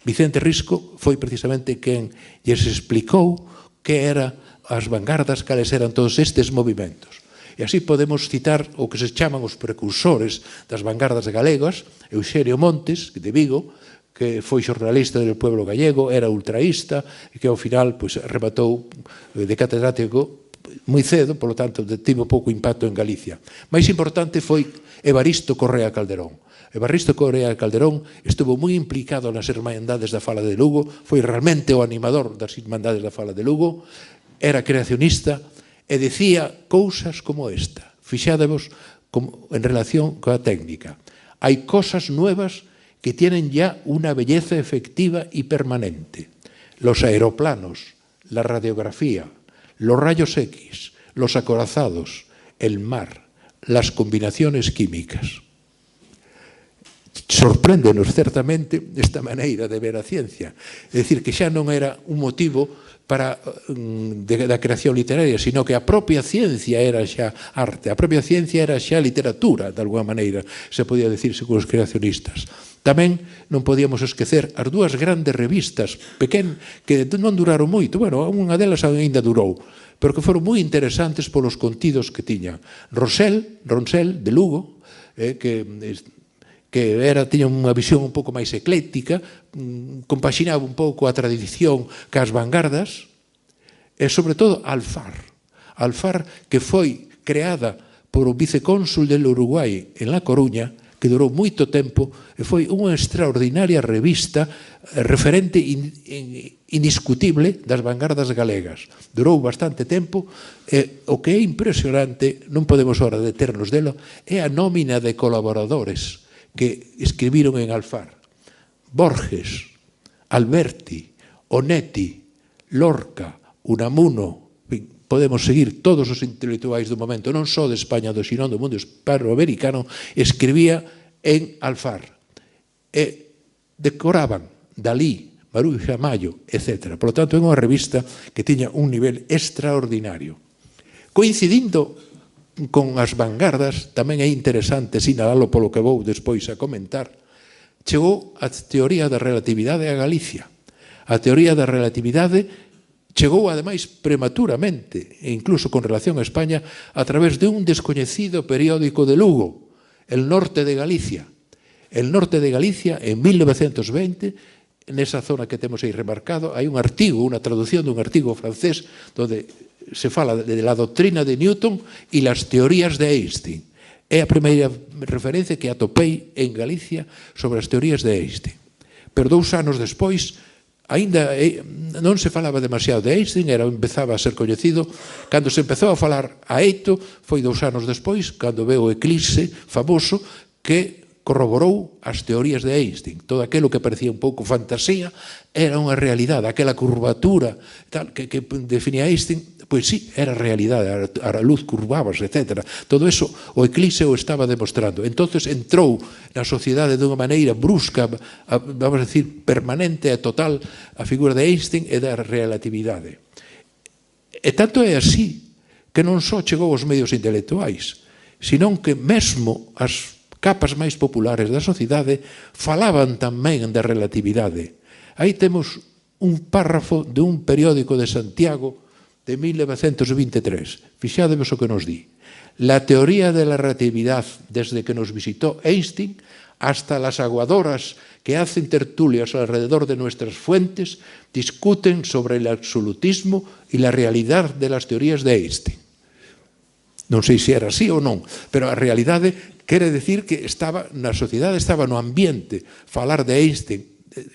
Vicente Risco foi precisamente quen lles explicou que era as vanguardas, cales eran todos estes movimentos. E así podemos citar o que se chaman os precursores das vanguardas galegas, Euxenio Montes, de Vigo, que foi xornalista del pueblo gallego, era ultraísta, e que ao final rematou de catedrático moi cedo, polo tanto, tivo pouco impacto en Galicia. Mais importante foi Evaristo Correa Calderón. Evaristo Correa Calderón estuvo moi implicado nas Irmandades da Fala de Lugo, foi realmente o animador das Irmandades da Fala de Lugo, era creacionista e decía cousas como esta. Fixádevos en relación coa técnica. Hai cosas nuevas que tienen ya una belleza efectiva y permanente. Los aeroplanos, la radiografía, los rayos X, los acorazados, el mar, las combinaciones químicas. Sorpréndenos certamente esta maneira de ver a ciencia. É dicir, que xa non era un motivo da creación literaria, sino que a propia ciencia era xa arte, a propia ciencia era xa literatura, de alguma maneira, se podía dicir según os creacionistas. Tamén non podíamos esquecer as dúas grandes revistas que non duraron moito, bueno, unha delas ainda durou, pero que foron moi interesantes polos contidos que tiñan. Ronsel, de Lugo, que tiña unha visión un pouco máis ecléctica, compaxinaba un pouco a tradición cas vanguardas, e, sobre todo, Alfar, que foi creada por o vicecónsul del Uruguai en La Coruña, que durou moito tempo, e foi unha extraordinaria revista referente indiscutible das vanguardas galegas. Durou bastante tempo, e o que é impresionante, non podemos ahora deternos dela, é a nómina de colaboradores que escribiron en Alfar. Borges, Alberti, Onetti, Lorca, Unamuno, podemos seguir todos os intelectuais do momento, non só de España, sino do mundo hispanoamericano, escribía en Alfar. E decoraban Dalí, Maruja Mayo, etc. Por lo tanto, é unha revista que tiña un nivel extraordinario. Coincidindo con as vanguardas, tamén é interesante sinalalo polo que vou despois a comentar, chegou a teoría da relatividade a Galicia. A teoría da relatividade chegou, ademais, prematuramente, e incluso con relación a España, a través de un descoñecido periódico de Lugo, El Norte de Galicia. El Norte de Galicia, en 1920, nesa zona que temos aí remarcado, hai un artigo, unha traducción dun artigo francés, onde se fala de la doctrina de Newton e las teorías de Einstein. É a primeira referencia que atopei en Galicia sobre as teorías de Einstein. Pero 2 anos despois, aínda non se falaba demasiado de Einstein, empezaba a ser coñecido. Cando se empezou a falar a eito, foi 2 anos despois, cando veo o eclipse famoso, que corroborou as teorías de Einstein. Todo aquilo que parecía un pouco fantasía era unha realidade. Aquela curvatura que definía Einstein, pois sí, era realidade. A luz curvábase, etc. Todo eso o eclipse o estaba demostrando. Entonces entrou na sociedade dunha maneira brusca, vamos a decir, permanente e total, a figura de Einstein e da relatividade. E tanto é así que non só chegou aos medios intelectuais, senón que mesmo as capas máis populares da sociedade falaban tamén da relatividade. Aí temos un párrafo de un periódico de Santiago de 1923. Fixádevos o que nos di. La teoría de la relatividad, desde que nos visitó Einstein, hasta las aguadoras que hacen tertulias alrededor de nuestras fuentes, discuten sobre el absolutismo y la realidad de las teorías de Einstein. Non sei se era así ou non, pero a realidade quere decir que estaba na sociedade, estaba no ambiente. Falar de Einstein,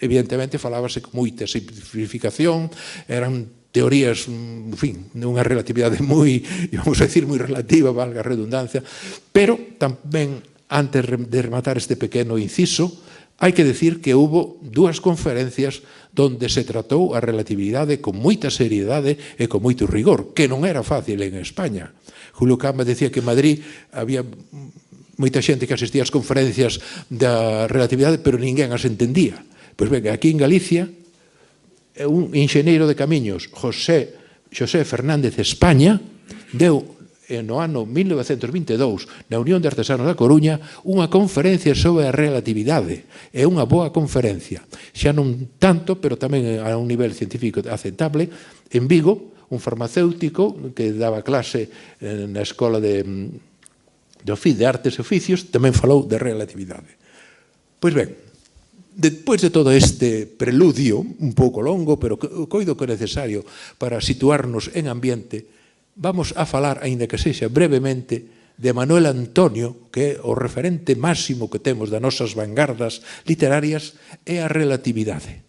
evidentemente falábase con moita simplificación, eran teorías, en fin, dunha relatividade moi, vamos a decir, moi relativa, valga a redundancia, pero tamén, antes de rematar este pequeno inciso, hai que decir que hubo dúas conferencias donde se tratou a relatividade con moita seriedade e con moito rigor, que non era fácil en España. Julio Camba decía que en Madrid había moita xente que asistía ás conferencias da relatividade, pero ninguén as entendía. Pois ben, aquí en Galicia, un enxeñeiro de camiños, José Fernández España, deu no ano 1922, na Unión de Artesanos da Coruña, unha conferencia sobre a relatividade. É unha boa conferencia. Xa non tanto, pero tamén a un nivel científico aceptable. En Vigo, un farmacéutico que daba clase na Escola de Artes e Oficios, tamén falou de relatividade. Pois ben, despois de todo este preludio, un pouco longo, pero coido que é necesario para situarnos en ambiente, vamos a falar, aínda que sexa brevemente, de Manuel Antonio, que é o referente máximo que temos das nosas vanguardas literarias, é a relatividade.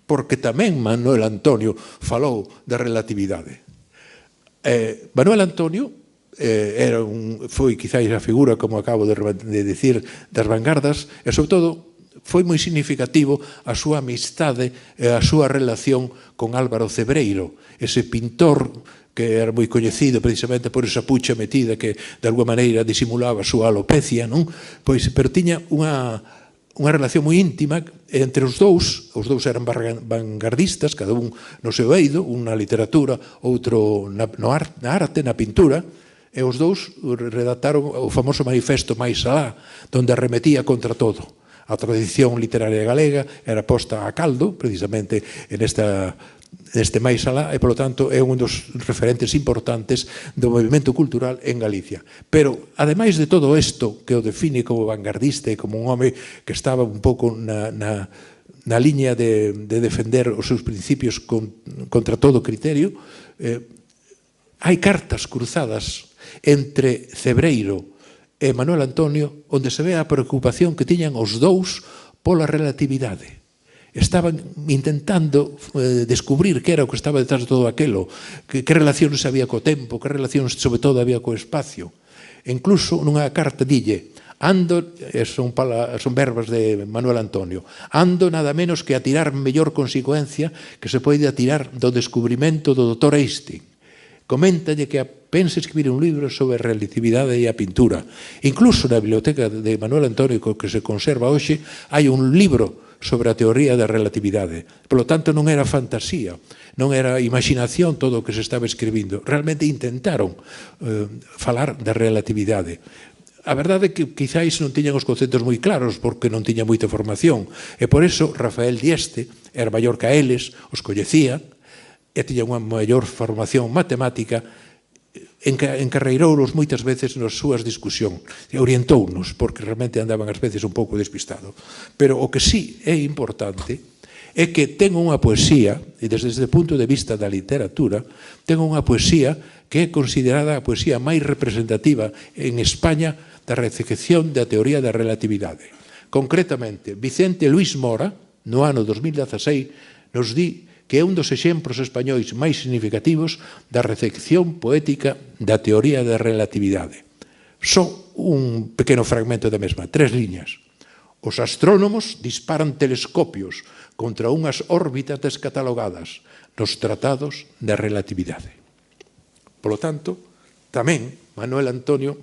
Porque tamén Manuel Antonio falou da relatividade. Manuel Antonio foi quizáis a figura, como acabo de decir, das vanguardas, e sobre todo foi moi significativo a súa amistade e a súa relación con Álvaro Cebreiro, ese pintor que era moi coñecido precisamente por esa pucha metida que de alguma maneira disimulaba a súa alopecia, non? Pois, pero tiña unha relación moi íntima entre os dous eran vanguardistas, cada un no seu eido, un na literatura, outro na arte, na pintura, e os dous redactaron o famoso manifesto Máis alá, onde arremetía contra todo. A tradición literaria galega era posta a caldo, precisamente neste Máis alá, e, polo tanto, é un dos referentes importantes do movimento cultural en Galicia. Pero, ademais de todo isto, que o define como vanguardista e como un home que estaba un pouco na liña de defender os seus principios contra todo criterio, hai cartas cruzadas entre Cebreiro e Manuel Antonio, onde se ve a preocupación que tiñan os dous pola relatividade. Estaban intentando descubrir que era o que estaba detrás de todo aquilo, que relacións había co tempo, que relacións, sobre todo, había co espacio. E incluso, nunha carta, dille, son verbas de Manuel Antonio, ando nada menos que a tirar mellor consecuencia que se pode atirar do descubrimento do Dr. Einstein. Coméntalle que pense escribir un libro sobre a relatividade e a pintura. Incluso na biblioteca de Manuel Antonio, que se conserva hoxe, hai un libro sobre a teoría da relatividade. Por lo tanto, non era fantasía, non era imaginación todo o que se estaba escribindo. Realmente intentaron falar da relatividade. A verdade é que quizáis non tiñan os conceptos moi claros porque non tiña moita formación. E por eso Rafael Dieste era maior que a eles, os coñecía, e tiña unha maior formación matemática, encarreirounos moitas veces nas súas discusións, e orientounos, porque realmente andaban ás veces un pouco despistado. Pero o que sí é importante é que ten unha poesía, e desde o punto de vista da literatura, ten unha poesía que é considerada a poesía máis representativa en España da recepción da teoría da relatividade. Concretamente, Vicente Luis Mora, no ano 2016, nos di que é un dos exemplos españois máis significativos da recepción poética da teoría da relatividade. Só un pequeno fragmento da mesma, 3 liñas. Os astrónomos disparan telescopios contra unhas órbitas descatalogadas nos tratados da relatividade. Por lo tanto, tamén Manuel Antonio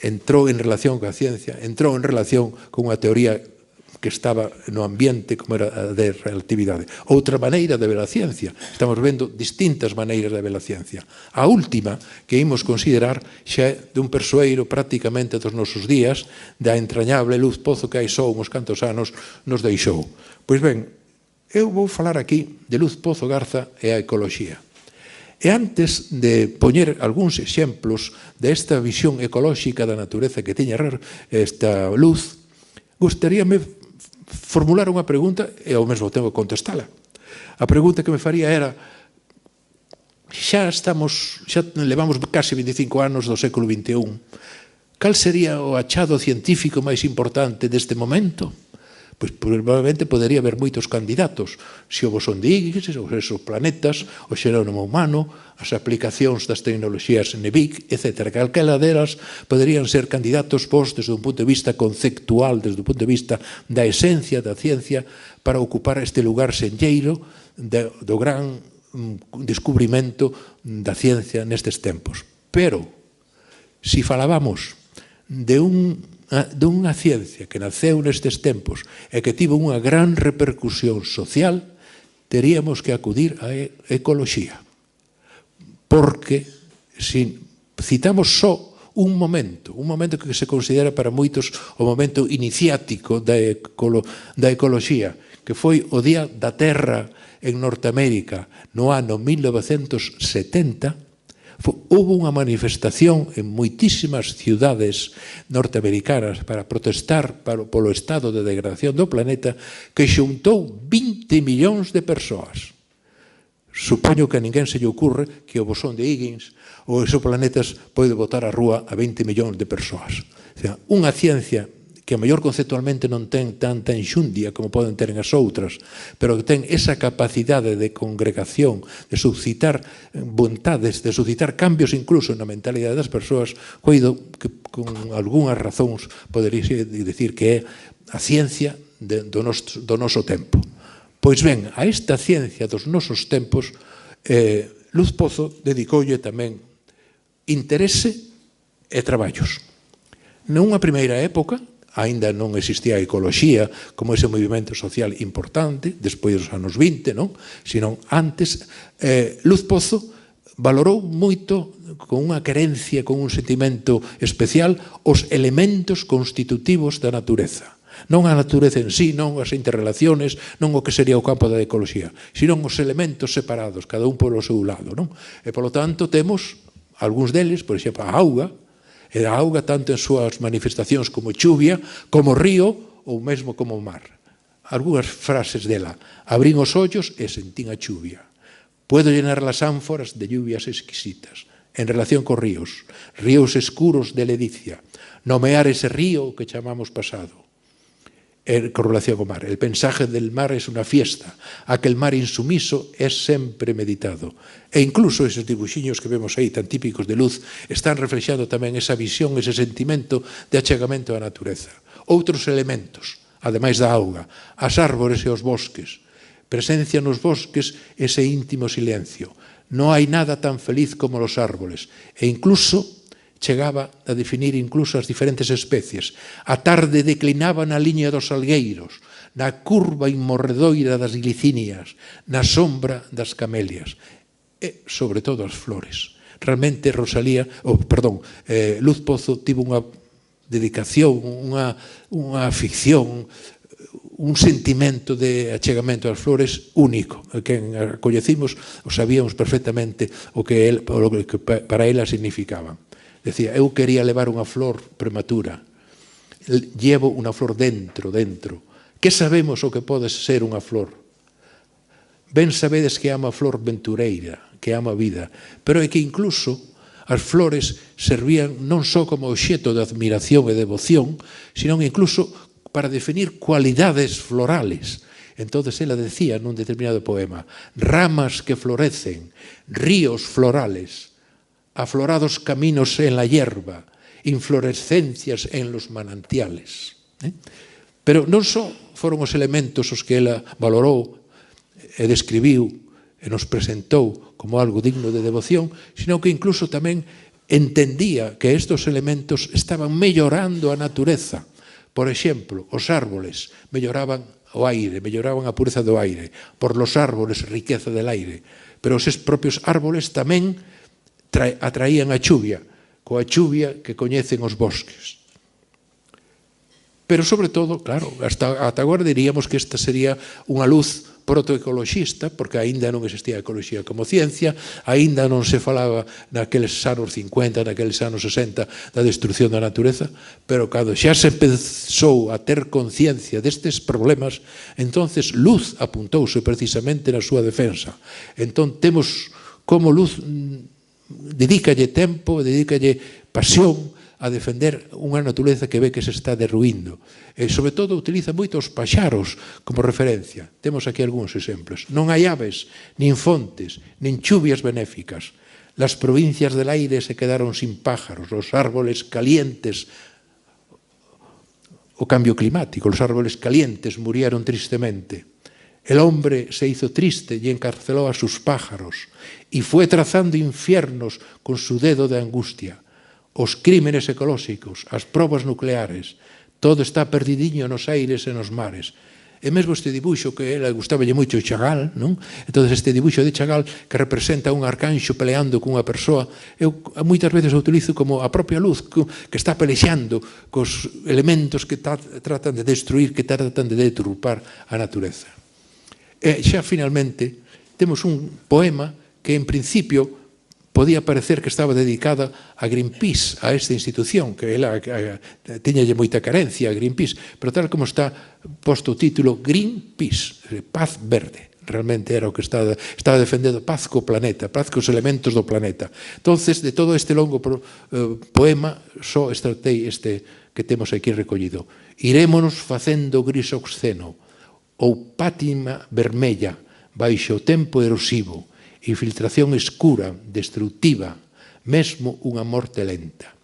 entrou en relación coa ciencia, entrou en relación con unha teoría que estaba no ambiente como era a de relatividade. Outra maneira de ver a ciencia. Estamos vendo distintas maneiras de ver a ciencia. A última que imos considerar xa é dun persoeiro prácticamente dos nosos días, da entrañable Luz Pozo que hai só uns cantos anos nos deixou. Pois ben, eu vou falar aquí de Luz Pozo Garza e a ecoloxía. E antes de poñer algúns exemplos desta visión ecolóxica da natureza que tiña esta Luz, gustaríame formular unha pregunta e ao mesmo tempo contestala. A pregunta que me faría era: xa levamos case 25 anos do século XXI, cal sería o achado científico máis importante deste momento? Pois probablemente podería haber moitos candidatos, se o bosón de Higgs, os exoplanetas, o xenoma humano, as aplicacións das tecnoloxías NEBIC, etc. Calquera delas poderían ser candidatos desde un punto de vista conceptual, desde un punto de vista da esencia da ciencia, para ocupar este lugar senlleiro do gran descubrimento da ciencia nestes tempos. Pero, se falábamos dunha ciencia que naceu nestes tempos e que tivo unha gran repercusión social, teríamos que acudir á ecoloxía. Porque, se citamos só un momento que se considera para moitos o momento iniciático da ecoloxía, que foi o Día da Terra en Norteamérica no ano 1970, houve unha manifestación en moitísimas ciudades norteamericanas para protestar polo estado de degradación do planeta, que xuntou 20 millóns de persoas. Supoño que a ninguén se lle ocurre que o bosón de Higgins ou exoplanetas pode botar á rúa a 20 millóns de persoas. Unha ciencia que a mellor conceptualmente non ten tanta enxundia como poden ter as outras, pero que ten esa capacidade de congregación, de suscitar vontades, de suscitar cambios incluso na mentalidade das persoas, coido que con algunhas razóns podería dicir que é a ciencia do noso tempo. Pois ben, a esta ciencia dos nosos tempos, Luz Pozo dedicoulle tamén interese e traballos. Nunha primeira época, aínda non existía a ecoloxía como ese movimento social importante, despois dos anos 20, non? Senón antes, Luz Pozo valorou moito, con unha querencia, con un sentimento especial, os elementos constitutivos da natureza. Non a natureza en sí, non as interrelaciones, non o que sería o campo da ecoloxía, senón os elementos separados, cada un polo seu lado, non? E, polo tanto, temos algúns deles, por exemplo, a auga, e a auga tanto en súas manifestacións como chuvia, como río ou mesmo como mar. Algúnas frases dela: abrín os ollos e sentín a chuvia. Puedo llenar las ánforas de lluvias exquisitas. En relación cos ríos, ríos escuros de ledicia, nomear ese río que chamamos pasado. Con relación ao mar, el pensaje del mar es una fiesta, aquel mar insumiso es sempre meditado. E incluso esos dibuxiños que vemos aí tan típicos de Luz están reflexando tamén esa visión, ese sentimento de achegamento á natureza. Outros elementos, ademais da auga, as árbores e os bosques. Presencia nos bosques ese íntimo silencio. Non hai nada tan feliz como os árboles. E incluso chegaba a definir incluso as diferentes especies. A tarde declinaba na liña dos salgueiros, na curva inmorredoira das glicinias, na sombra das camelias e, sobre todo, as flores. Realmente, Luz Pozo tivo unha dedicación, unha afición, un sentimento de achegamento ás flores único. Quen a coñecimos o sabíamos perfectamente o que para ela significaban. Decía, eu quería levar unha flor prematura. Llevo unha flor dentro. Que sabemos o que pode ser unha flor? Ben sabedes que ama a flor ventureira, que ama a vida, pero é que incluso as flores servían non só como obxeto de admiración e devoción, senón incluso para definir cualidades florales. Entonces ela decía nun determinado poema: ramas que florecen, ríos florales, aflorados caminos en la hierba, inflorescencias en los manantiales. Pero non só foron os elementos os que ela valorou e describiu e nos presentou como algo digno de devoción, sino que incluso tamén entendía que estes elementos estaban mellorando a natureza, Por exemplo, os árboles melloraban o aire, melloraban a pureza do aire. Por los árboles, riqueza del aire. Pero os propios árboles tamén atraían a chuvia, coa chuvia que coñecen os bosques. Pero, sobre todo, claro, ata agora diríamos que esta sería unha luz protoecoloxista, porque aínda non existía a ecoloxía como ciencia, aínda non se falaba naqueles anos 50, naqueles anos 60 da destrucción da natureza, pero cando xa se empezou a ter conciencia destes problemas, entonces luz apuntouse precisamente na súa defensa. Entón temos como luz dedícalle tempo, dedícalle pasión a defender unha natureza que ve que se está derruindo. E, sobre todo, utiliza moito os paxaros como referencia. Temos aquí algúns exemplos. Non hai aves, nin fontes, nin chuvias benéficas. Las provincias del aire se quedaron sin pájaros, los árboles calientes, o cambio climático, los árboles calientes murieron tristemente. El hombre se hizo triste y encarceló a sus pájaros y fue trazando infiernos con su dedo de angustia. Os crímenes ecolóxicos, as probas nucleares, todo está perdidiño nos aires e nos mares. E mesmo este dibuixo que ela gustaballe moito Chagall, non? Entón, este dibuixo de Chagall que representa un arcanxo peleando cunha persoa, eu moitas veces o utilizo como a propia luz que está pelexando cos elementos que tratan de destruir, que tratan de deturpar a natureza. E xa finalmente temos un poema que en principio podía parecer que estaba dedicada a Greenpeace, a esta institución, que ela tiñalle moita carencia a Greenpeace, pero tal como está posto o título Greenpeace, paz verde, realmente era o que estaba defendendo paz co planeta, paz cos elementos do planeta. Entonces, de todo este longo poema, só extrautei este que temos aquí recollido. Irémonos facendo gris oxeno, ou pátima vermella, baixo o tempo erosivo, infiltración escura, destructiva, mesmo unha morte lenta.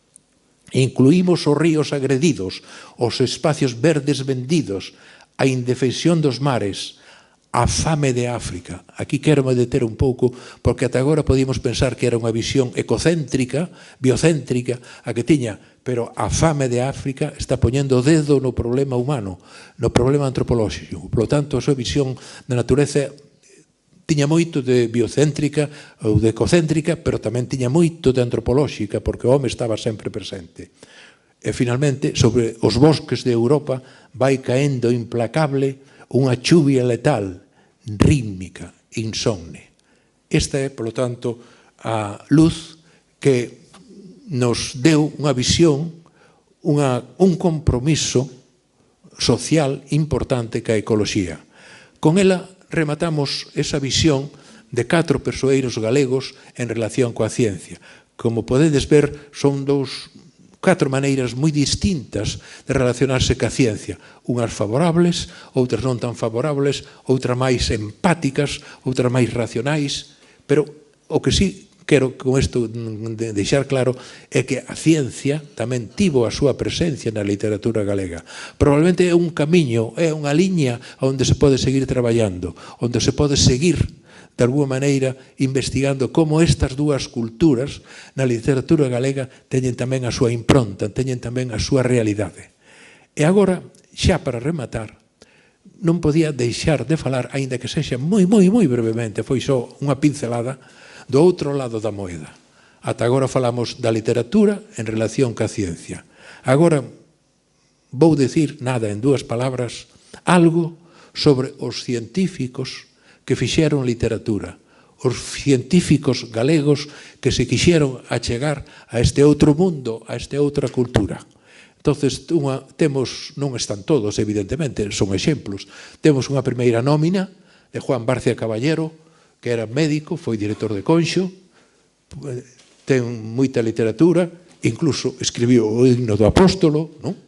Incluímos os ríos agredidos, os espacios verdes vendidos, a indefensión dos mares, a fame de África. Aquí quero me deter un pouco, porque ata agora podíamos pensar que era unha visión ecocéntrica, biocéntrica, a que tiña, pero a fame de África está poñendo o dedo no problema humano, no problema antropolóxico. Por lo tanto, a súa visión da natureza tiña moito de biocéntrica ou de ecocéntrica, pero tamén tiña moito de antropolóxica, porque o home estaba sempre presente. E, finalmente, sobre os bosques de Europa vai caendo implacable unha chuvia letal, rítmica, insomne. Esta é, polo tanto, a luz que nos deu unha visión, un compromiso social importante ca ecoloxía. Con ela rematamos esa visión de 4 persoeiros galegos en relación coa ciencia. Como podedes ver, son 4 maneiras moi distintas de relacionarse ca ciencia. Unhas favorables, outras non tan favorables, outras máis empáticas, outras máis racionais, pero o que sí quero con isto deixar claro é que a ciencia tamén tivo a súa presencia na literatura galega. Probablemente é un camiño, é unha liña onde se pode seguir traballando, onde se pode seguir de alguma maneira investigando como estas dúas culturas na literatura galega teñen tamén a súa impronta, teñen tamén a súa realidade. E agora, xa para rematar, non podía deixar de falar, aínda que sexa moi brevemente, foi só unha pincelada, do outro lado da moeda. Ata agora falamos da literatura en relación ca ciencia. Agora vou dicir, nada, en 2 palabras, algo sobre os científicos que fixeron literatura, os científicos galegos que se quixeron achegar a este outro mundo, a esta outra cultura. Entonces, temos, non están todos, evidentemente, son exemplos. Temos unha primeira nómina de Juan Barcia Caballero, que era médico, foi director de Conxo, ten moita literatura, incluso escribiu o himno do Apóstolo, non?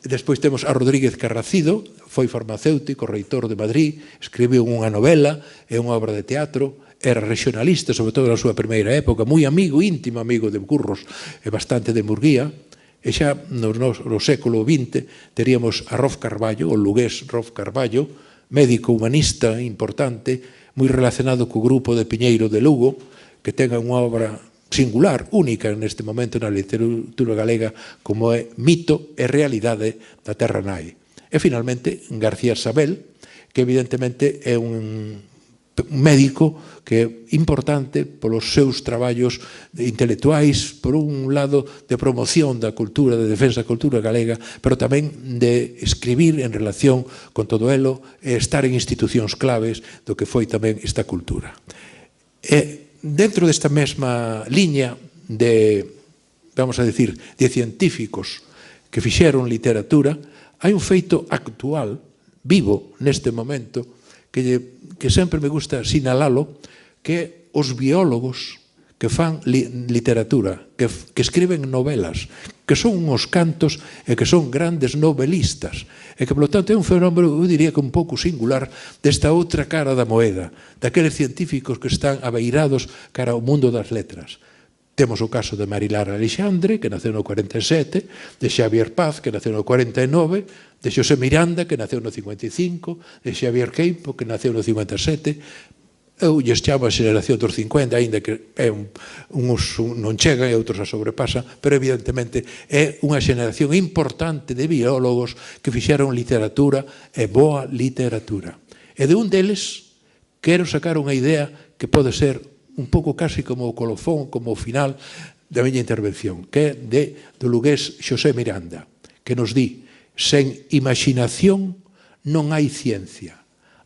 Despois temos a Rodríguez Carracido, foi farmacéutico, reitor de Madrid, escribiu unha novela e unha obra de teatro, era regionalista, sobre todo na súa primeira época, moi amigo, íntimo amigo de Curros e bastante de Murguía, e xa no século XX teríamos a Rolf Carballo, o lugués Rolf Carballo, médico humanista importante, moi relacionado co grupo de Piñeiro de Lugo, que ten unha obra singular, única neste momento na literatura galega, como é Mito e realidade da Terra Nai. E, finalmente, García Sabel, que evidentemente é un médico que é importante polos seus traballos intelectuais, por un lado de promoción da cultura, de defensa da cultura galega, pero tamén de escribir en relación con todo elo e estar en institucións claves do que foi tamén esta cultura. E dentro desta mesma liña de, vamos a decir, de científicos que fixeron literatura, hai un feito actual, vivo neste momento, que sempre me gusta sinalalo, que é os biólogos que fan literatura, que escriben novelas, que son uns cantos e que son grandes novelistas, e que, polo tanto, é un fenómeno, eu diría que un pouco singular, desta outra cara da moeda, daqueles científicos que están abeirados cara ao mundo das letras. Temos o caso de Marilar Alexandre, que naceu no 47, de Xavier Paz, que naceu no 49, de Xosé Miranda, que naceu no 55, de Xavier Queipo, que naceu no 57. Eu lles chamo a xeración dos 50, aínda que uns non chegan e outros a sobrepasan, pero evidentemente é unha xeración importante de biólogos que fixeron literatura e boa literatura. E de un deles quero sacar unha idea que pode ser un pouco casi como o colofón, como o final da miña intervención, que é do lugués Xosé Miranda, que nos di: sen imaginación non hai ciencia.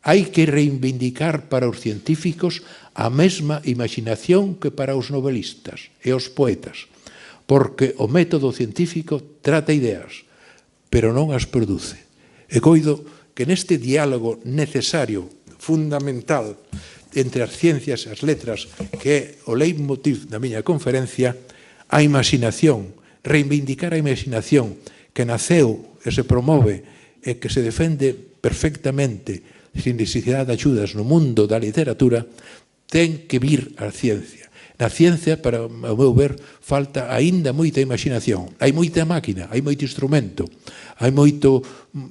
Hai que reivindicar para os científicos a mesma imaginación que para os novelistas e os poetas, porque o método científico trata ideas, pero non as produce. E coido que neste diálogo necesario, fundamental, entre as ciencias e as letras, que é o leitmotiv da miña conferencia, a imaginación, reivindicar a imaginación que naceu e se promove e que se defende perfectamente sin necesidade de axudas no mundo da literatura, ten que vir a ciencia. Na ciencia, para o meu ver, falta aínda moita imaginación. Hai moita máquina, hai moito instrumento, hai moito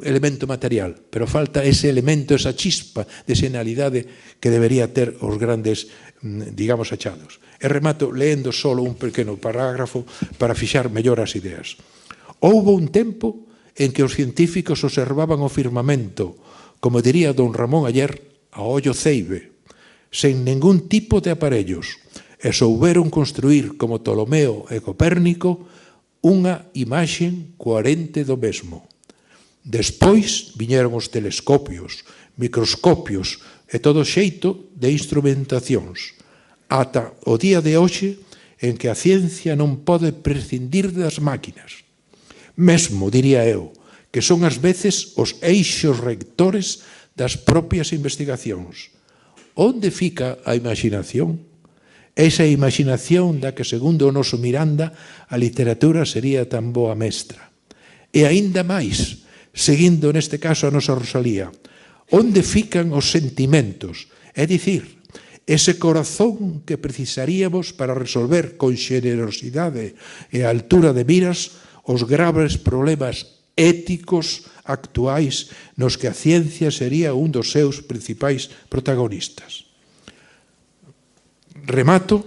elemento material, pero falta ese elemento, esa chispa de xenialidade que debería ter os grandes, digamos, achados. E remato leendo solo un pequeno parágrafo para fixar mellor as ideas. Houbo un tempo en que os científicos observaban o firmamento, como diría don Ramón ayer, a ollo ceibe, sen ningún tipo de aparellos, e souberon construir, como Ptolomeo e Copérnico, unha imaxen coherente do mesmo. Despois viñeron os telescopios, microscopios e todo xeito de instrumentacións, ata o día de hoxe en que a ciencia non pode prescindir das máquinas. Mesmo, diría eu, que son ás veces os eixos rectores das propias investigacións. Onde fica a imaginación? Esa imaginación da que, segundo o noso Miranda, a literatura sería tan boa mestra. E aínda máis, seguindo neste caso a nosa Rosalía, onde fican os sentimentos? É dicir, ese corazón que precisaríamos para resolver con xenerosidade e a altura de miras os graves problemas éticos actuais nos que a ciencia sería un dos seus principais protagonistas. Remato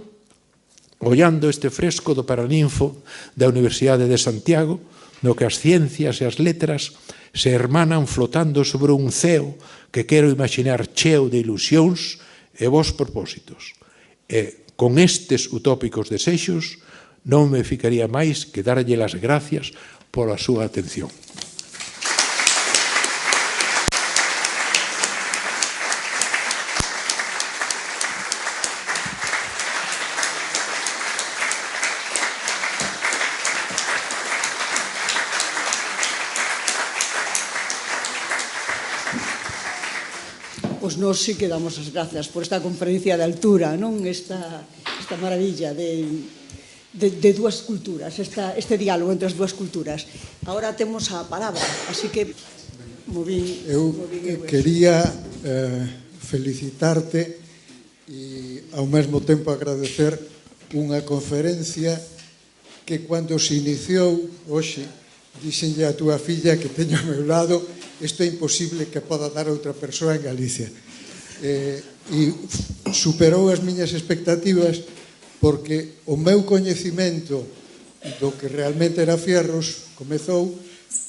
ollando este fresco do Paraninfo da Universidade de Santiago, no que as ciencias e as letras se hermanan flotando sobre un ceo que quero imaginar cheo de ilusións e bons propósitos. E con estes utópicos desexos non me ficaría máis que darlle as gracias pola súa atención. Pois nós sí que damos as grazas por esta conferencia de altura, non? Esta maravilla de dúas culturas, este diálogo entre as dúas culturas. Agora temos a palabra, así que eu quería felicitarte e ao mesmo tempo agradecer unha conferencia que cando se iniciou hoxe dixenlle a túa filla que teño ao meu lado: isto é imposible que poda dar outra persoa en Galicia. E superou as miñas expectativas porque o meu coñecimento do que realmente era Fierros comezou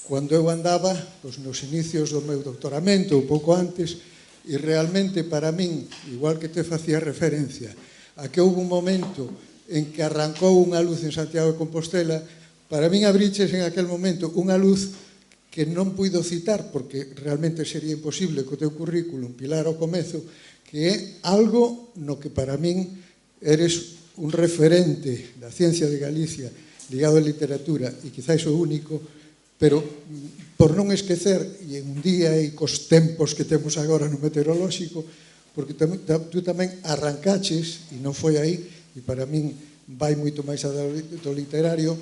cando eu andaba nos inicios do meu doutoramento, ou pouco antes, e realmente para min, igual que te facía referencia, a que houve un momento en que arrancou unha luz en Santiago de Compostela, para min abriches en aquel momento unha luz que non puido citar, porque realmente sería imposible co teu currículum pilar ao comezo, que é algo no que para min eres un referente da ciencia de Galicia ligado á literatura, e quizáis o único, pero por non esquecer, e en un día e cos tempos que temos agora no meteorolóxico, porque tú tamén arrancaches, e non foi aí, e para min vai moito máis do literario,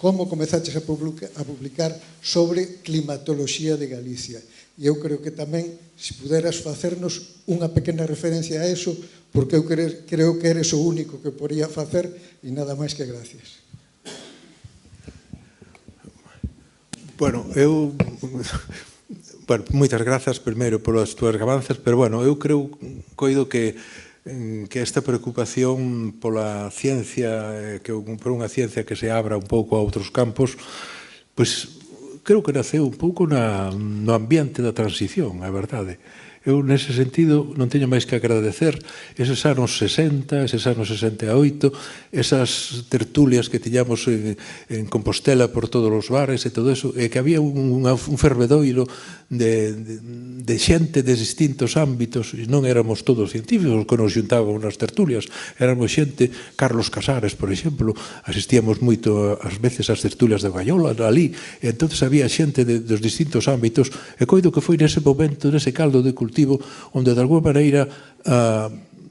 como comezaches a publicar sobre climatoloxía de Galicia. E eu creo que tamén, se puderas facernos unha pequena referencia a eso, porque eu creo que eres o único que podría facer, e nada máis que gracias. Bueno, moitas grazas primeiro polas túas gabanzas, pero bueno, eu creo, coido que esta preocupación pola ciencia, por unha ciencia que se abra un pouco a outros campos, pois creo que naceu un pouco no ambiente da transición, a verdade. Eu, nese sentido, non teño máis que agradecer eses anos 60, eses anos 68, esas tertulias que tiñamos en Compostela por todos os bares e todo eso, e que había un fervedoiro de xente de distintos ámbitos, e non éramos todos científicos que nos xuntábamos nas tertulias, éramos xente, Carlos Casares, por exemplo, asistíamos moito ás veces ás tertulias de Gaiola, ali, e entonces había xente dos distintos ámbitos, e coido que foi nese momento, nese caldo de cultivo, onde de alguma maneira,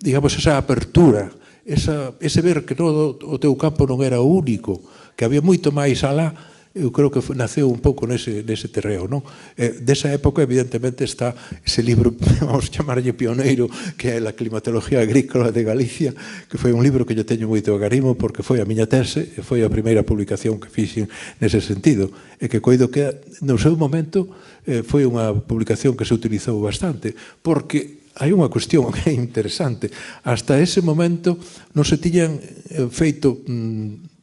digamos, esa apertura, ese ver que todo o teu campo non era o único, que había moito máis alá, eu creo que naceu un pouco nese terreo, non? Desa época, evidentemente, está ese libro, vamos chamarlle pioneiro, que é La climatología agrícola de Galicia, que foi un libro que yo teño moito agarimo, porque foi a miña tese, e foi a primeira publicación que fixen nese sentido, e que coido que, no seu momento, foi unha publicación que se utilizou bastante, porque hai unha cuestión que é interesante. Hasta ese momento non se tiñan feito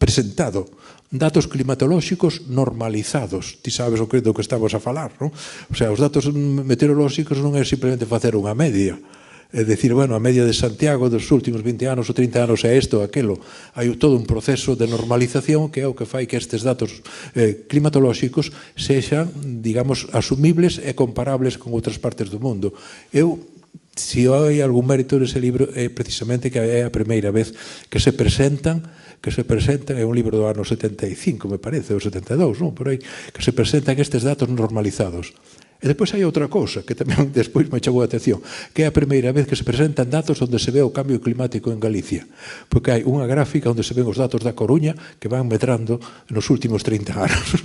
presentado datos climatolóxicos normalizados. Ti sabes o que do que estamos a falar, non? O sea, os datos meteorolóxicos non é simplemente facer unha media. É dicir, bueno, a media de Santiago dos últimos 20 anos ou 30 anos é isto ou aquelo. Hai todo un proceso de normalización que é o que fai que estes datos climatolóxicos sexan, digamos, asumibles e comparables con outras partes do mundo. Se hai algún mérito nese libro, é precisamente que é a primeira vez que se presentan, é un libro do ano 75, me parece, ou 72, non? Por aí, que se presentan estes datos normalizados. E depois hai outra cousa que tamén despois me chamou a atención, que é a primeira vez que se presentan datos onde se ve o cambio climático en Galicia, porque hai unha gráfica onde se ven os datos da Coruña que van medrando nos últimos 30 anos.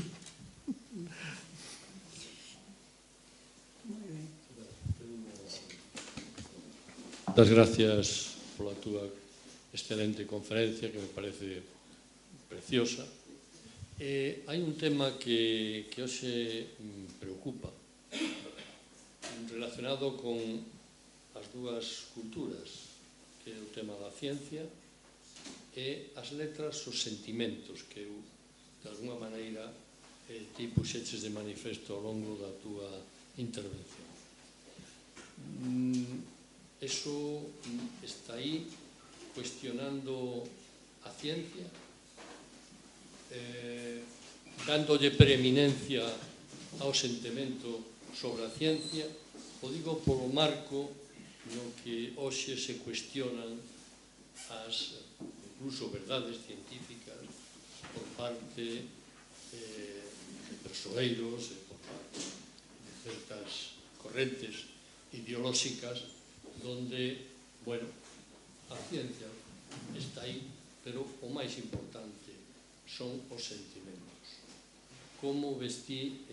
Das gracias pola túa excelente conferencia, que me parece preciosa. Hai un tema que hoxe preocupa, relacionado con as dúas culturas, que é o tema da ciencia e as letras, os sentimentos, que eu, de alguma maneira, ti puxeches de manifesto ao longo da túa intervención. Eso está aí cuestionando a ciencia, dándolle preeminencia ao sentimento sobre a ciencia, o digo polo marco no que hoxe se cuestionan as, incluso, verdades científicas por parte de persoeiros e por parte de certas correntes ideolóxicas donde, bueno, a ciencia está aí, pero o máis importante son os sentimentos. Como vestí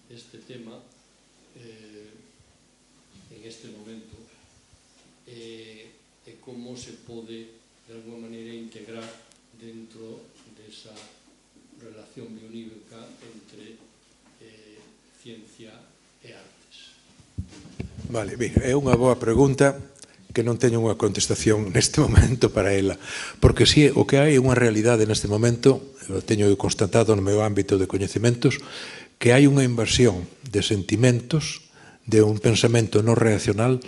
este tema en este momento e como se pode, de alguma maneira, integrar dentro desa relación bionívoca entre ciencia e artes. Vale, é unha boa pregunta que non teño unha contestación neste momento para ela, porque si o que hai é unha realidade neste momento, eu teño constatado no meu ámbito de coñecementos, que hai unha inversión de sentimentos, de un pensamento non racional,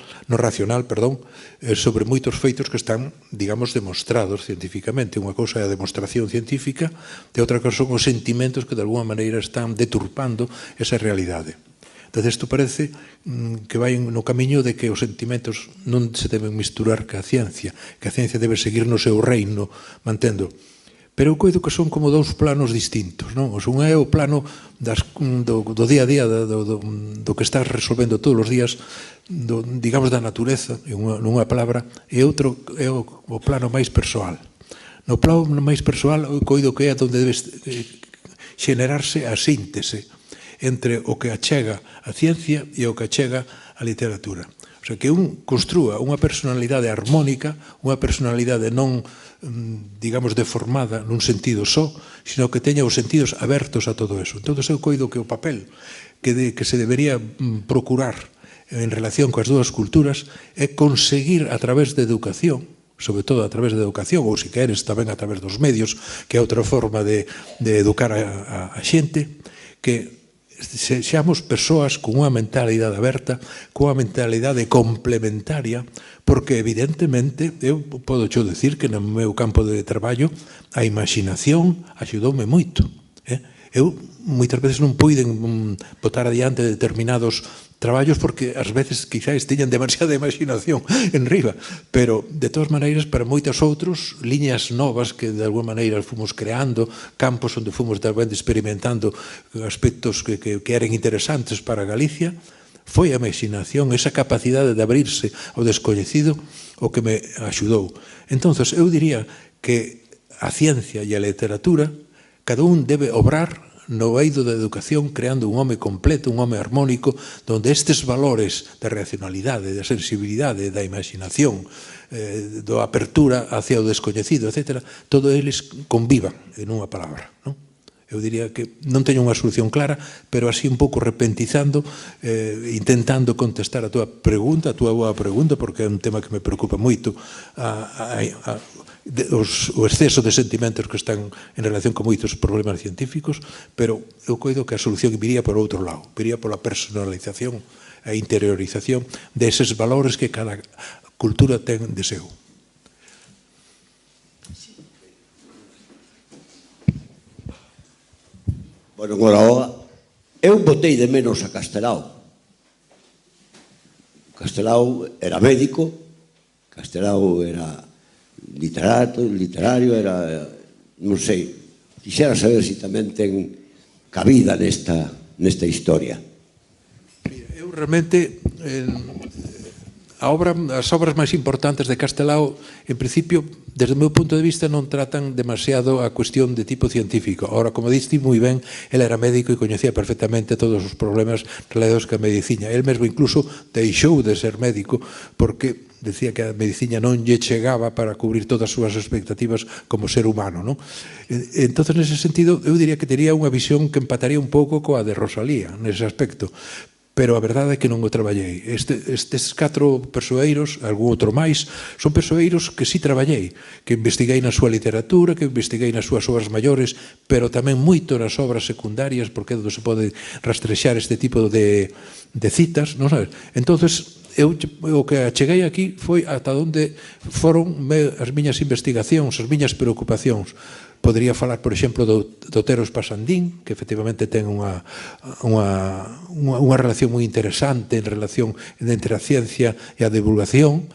sobre moitos feitos que están, digamos, demostrados científicamente. Unha cousa é a demostración científica, e outra cousa son os sentimentos que de alguma maneira están deturpando esa realidade. Entón, isto parece que vai no camiño de que os sentimentos non se deben misturar ca ciencia, que a ciencia debe seguir no seu reino, mantendo. Pero eu coido que son como dous planos distintos, non? Un é o plano do día a día, do que estás resolvendo todos os días, digamos, da natureza, nunha palabra, e outro é o plano máis persoal. No plano máis persoal, eu coido que é onde debes xenerarse a síntese entre o que achega a ciencia e o que achega a literatura. O sea, que un construa unha personalidade armónica, unha personalidade non, digamos, deformada nun sentido só, sino que teña os sentidos abertos a todo eso. Entón, eu coido que o papel que se debería procurar en relación coas dúas culturas é conseguir a través de educación, sobre todo a través de educación, ou se queres tamén a través dos medios, que é outra forma de educar a xente, que seamos persoas con unha mentalidade aberta, con unha mentalidade complementaria, porque evidentemente, eu podo xo decir que no meu campo de traballo a imaginación axudoume moito. Eu moitas veces non puiden botar adiante determinados traballos porque ás veces quizás teñan demasiada imaginación en riba, pero de todas maneiras para moitos outros liñas novas que de alguma maneira fomos creando, campos onde fomos tamén experimentando aspectos que eran interesantes para Galicia, foi a imaginación, esa capacidade de abrirse ao descoñecido o que me axudou. Entonces eu diría que a ciencia e a literatura cada un debe obrar no eido da educación creando un home completo, un home armónico, donde estes valores da racionalidade, da sensibilidade, da imaginación, da apertura hacia o descoñecido, etc., todo eles convivan en unha palabra, non? Eu diría que non teño unha solución clara, pero así un pouco repentizando, intentando contestar a túa pregunta, a túa boa pregunta, porque é un tema que me preocupa moito, o exceso de sentimentos que están en relación con moitos problemas científicos, pero eu coido que a solución viría por outro lado, viría pola personalización e interiorización deses valores que cada cultura ten de seu. Bueno, agora, eu botei de menos a Castelao. Castelao era médico, Castelao era literario, era, non sei, quixera saber se tamén ten cabida nesta historia. Eu realmente, as obras máis importantes de Castelao, en principio, desde o meu punto de vista, non tratan demasiado a cuestión de tipo científico. Ahora, como diste moi ben, ele era médico e coñecía perfectamente todos os problemas relacionados ca medicina. El mesmo incluso deixou de ser médico porque decía que a medicina non lle chegaba para cubrir todas as súas expectativas como ser humano, non? Entón, nese sentido, eu diría que tería unha visión que empataría un pouco coa de Rosalía, nese aspecto. Pero a verdade é que non o traballei. Estes 4 persoeiros, algún outro máis, son persoeiros que sí traballei, que investiguei na súa literatura, que investiguei nas súas obras maiores, pero tamén moito nas obras secundarias, porque se pode rastrexar este tipo de citas, non sabes? Entonces, o que cheguei aquí foi ata onde foron as miñas investigacións, as miñas preocupacións. Podría falar, por exemplo, do Otero Espasandín, que efectivamente ten unha relación moi interesante en relación entre a ciencia e a divulgación.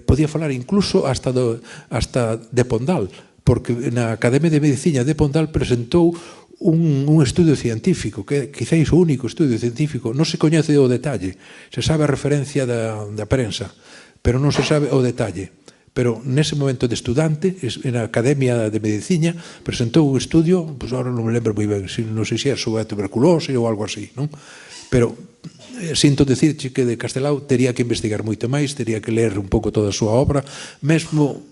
Podía falar incluso hasta de Pondal, porque na Academia de Medicina de Pondal presentou un estudio científico, que é quizáis o único estudio científico. Non se coñece o detalle, se sabe a referencia da prensa, pero non se sabe o detalle. Pero nese momento de estudante, na Academia de Medicina, presentou un estudio, pois agora non me lembro moi ben, non sei se é sobre a tuberculose ou algo así, non? Pero sinto dicirche que de Castelao tería que investigar moito máis, tería que ler un pouco toda a súa obra, mesmo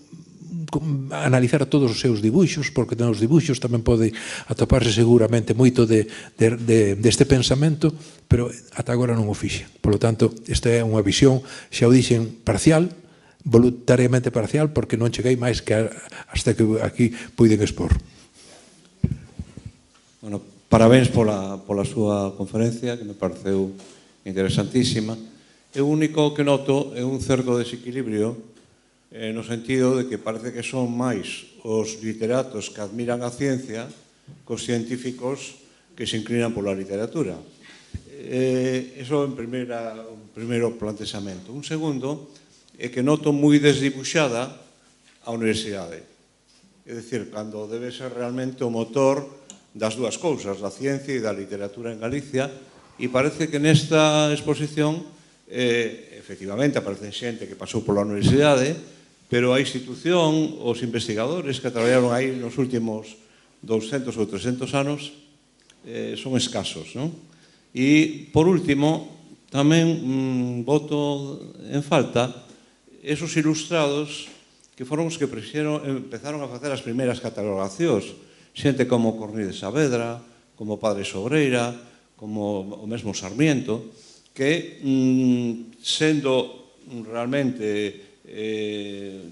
analizar todos os seus dibuixos, porque nos dibuixos tamén pode atoparse seguramente moito deste pensamento, pero ata agora non o fixe. Por lo tanto, esta é unha visión, xa o dixen, parcial, voluntariamente parcial porque non cheguei máis que hasta que aquí puiden expor. Bueno, parabéns pola súa conferencia, que me pareceu interesantísima. O único que noto é un certo desequilibrio no sentido de que parece que son máis os literatos que admiran a ciencia cos científicos que se inclinan pola literatura. Eso en primeiro plantexamento. Un segundo é que noto moi desdibuixada a universidade. É dicir, cando debe ser realmente o motor das dúas cousas, da ciencia e da literatura en Galicia, e parece que nesta exposición efectivamente aparecen xente que pasou pola universidade, pero a institución, os investigadores que traballaron aí nos últimos 200 ou 300 anos son escasos, non? E, por último, tamén voto en falta esos ilustrados que foron os que empezaron a facer as primeiras catalogacións, xente como Cornís de Saavedra, como Padre Sobreira, como o mesmo Sarmiento, que, sendo realmente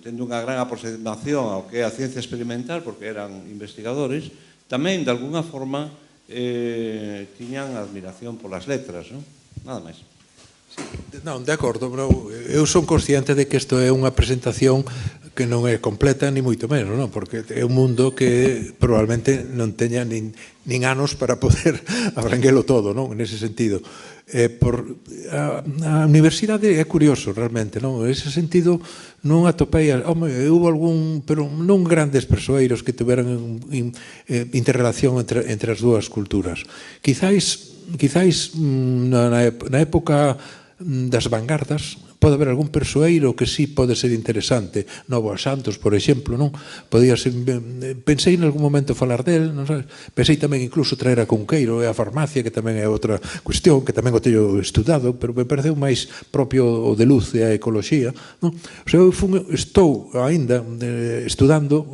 tendo unha gran aproximación ao que é a ciencia experimental, porque eran investigadores, tamén, de alguna forma, tiñan admiración polas letras, non? Nada máis. Non, de acordo, eu son consciente de que isto é unha presentación que non é completa, ni moito menos, non? Porque é un mundo que probablemente non teña nin anos para poder abranguelo todo, non? Nese sentido. A universidade é curioso, realmente, non? En ese sentido, non atopei, houve algún, pero non grandes persoeiros que tiveran interrelación entre as dúas culturas. Quizáis na época das vanguardas pode haber algún persoeiro que sí pode ser interesante. Novo a Santos, por exemplo, non? Podía ser, pensei en algún momento falar del, non sabes? Pensei tamén incluso traer a Cunqueiro e a farmacia, que tamén é outra cuestión, que tamén o teño estudado, pero me pareceu máis propio o de luz e a ecoloxía, non? O sea, eu estou ainda estudando,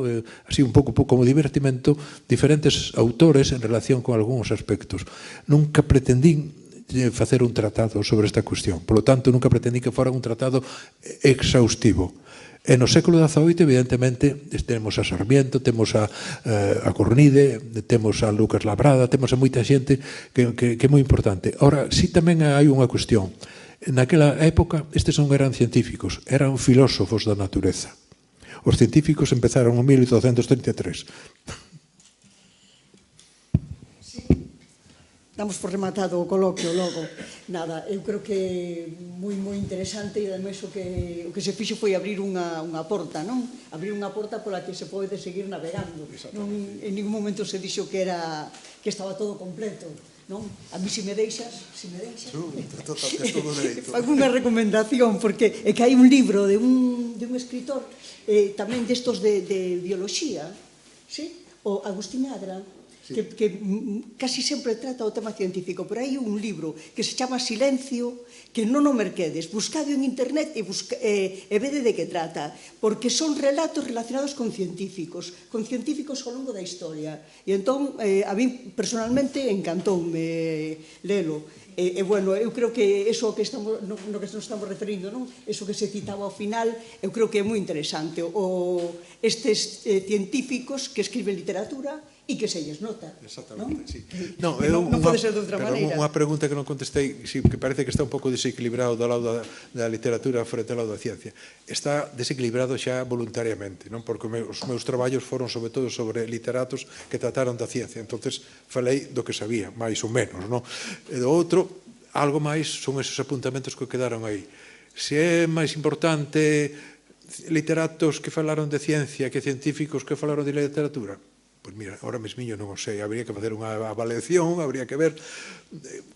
así un pouco como divertimento, diferentes autores en relación con algúns aspectos. Nunca pretendín facer un tratado sobre esta cuestión. Por lo tanto, nunca pretendí que fora un tratado exhaustivo. E no século XVIII, evidentemente, temos a Sarmiento, temos a Cornide, temos a Lucas Labrada, temos a moita xente que é moi importante. Ora, si tamén hai unha cuestión. Naquela época, estes non eran científicos, eran filósofos da natureza. Os científicos empezaron en 1833. Damos por rematado o coloquio logo. Nada, eu creo que moi interesante e ademais o que se fixo foi abrir unha porta, non? Abrir unha porta pola que se pode seguir navegando. En ningún momento se dixo que estaba todo completo, non? A mí, se me deixas, fago unha recomendación, porque é que hai un libro de un escritor tamén destos de bioloxía, o Agustín Adra, que casi sempre trata o tema científico, pero hai un libro que se chama Silencio, que non o merquedes, buscade en internet e vede de que trata, porque son relatos relacionados con científicos ao longo da historia. E entón, a mí personalmente encantoume lelo. E, bueno, eu creo que eso que no que nos estamos referindo, non? Eso que se citaba ao final, eu creo que é moi interesante. Estes científicos que escriben literatura e que se lles nota. Exactamente, sí. Non pode ser de outra maneira. Unha pregunta que non contestei, que parece que está un pouco desequilibrado do lado da literatura frente ao lado da ciencia. Está desequilibrado xa voluntariamente, non? Porque os meus traballos foron sobre todo sobre literatos que trataron da ciencia, entonces falei do que sabía, máis ou menos, non? E do outro, algo máis son esos apuntamentos que quedaron aí. Se é máis importante literatos que falaron de ciencia que científicos que falaron de literatura? Pois mira, ahora mesmiño non o sei, habría que facer unha avaliación, habría que ver.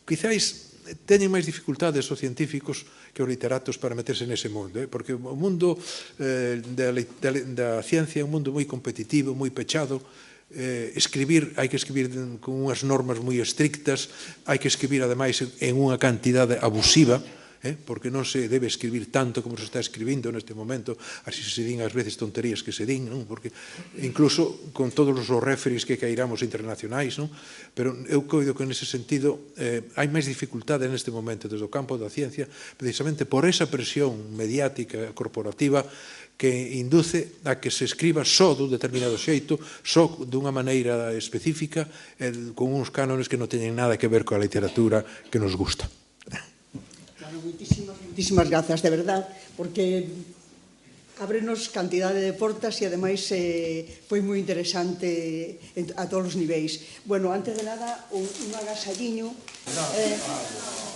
Quizáis teñen máis dificultades os científicos que os literatos para meterse nese mundo, porque o mundo da ciencia é un mundo moi competitivo, moi pechado. Hai que escribir con unhas normas moi estrictas, hai que escribir ademais en unha cantidade abusiva, porque non se debe escribir tanto como se está escribindo neste momento, así se din ás veces tonterías que se din, non? Porque incluso con todos os referees que cairamos internacionais, non? Pero eu coido que nese sentido hai máis dificultade neste momento desde o campo da ciencia, precisamente por esa presión mediática corporativa que induce a que se escriba só dun determinado xeito, só dunha maneira específica, con uns cánones que non teñen nada que ver coa literatura que nos gusta. Bueno, moitísimas grazas, de verdad, porque ábrenos cantidade de portas e, ademais, foi moi interesante a todos os niveis. Bueno, antes de nada, un agasalliño.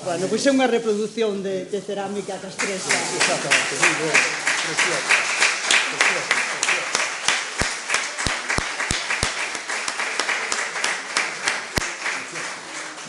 Bueno, pois é unha reproducción de cerámica castresa. Exactamente, moi boa, preciosa.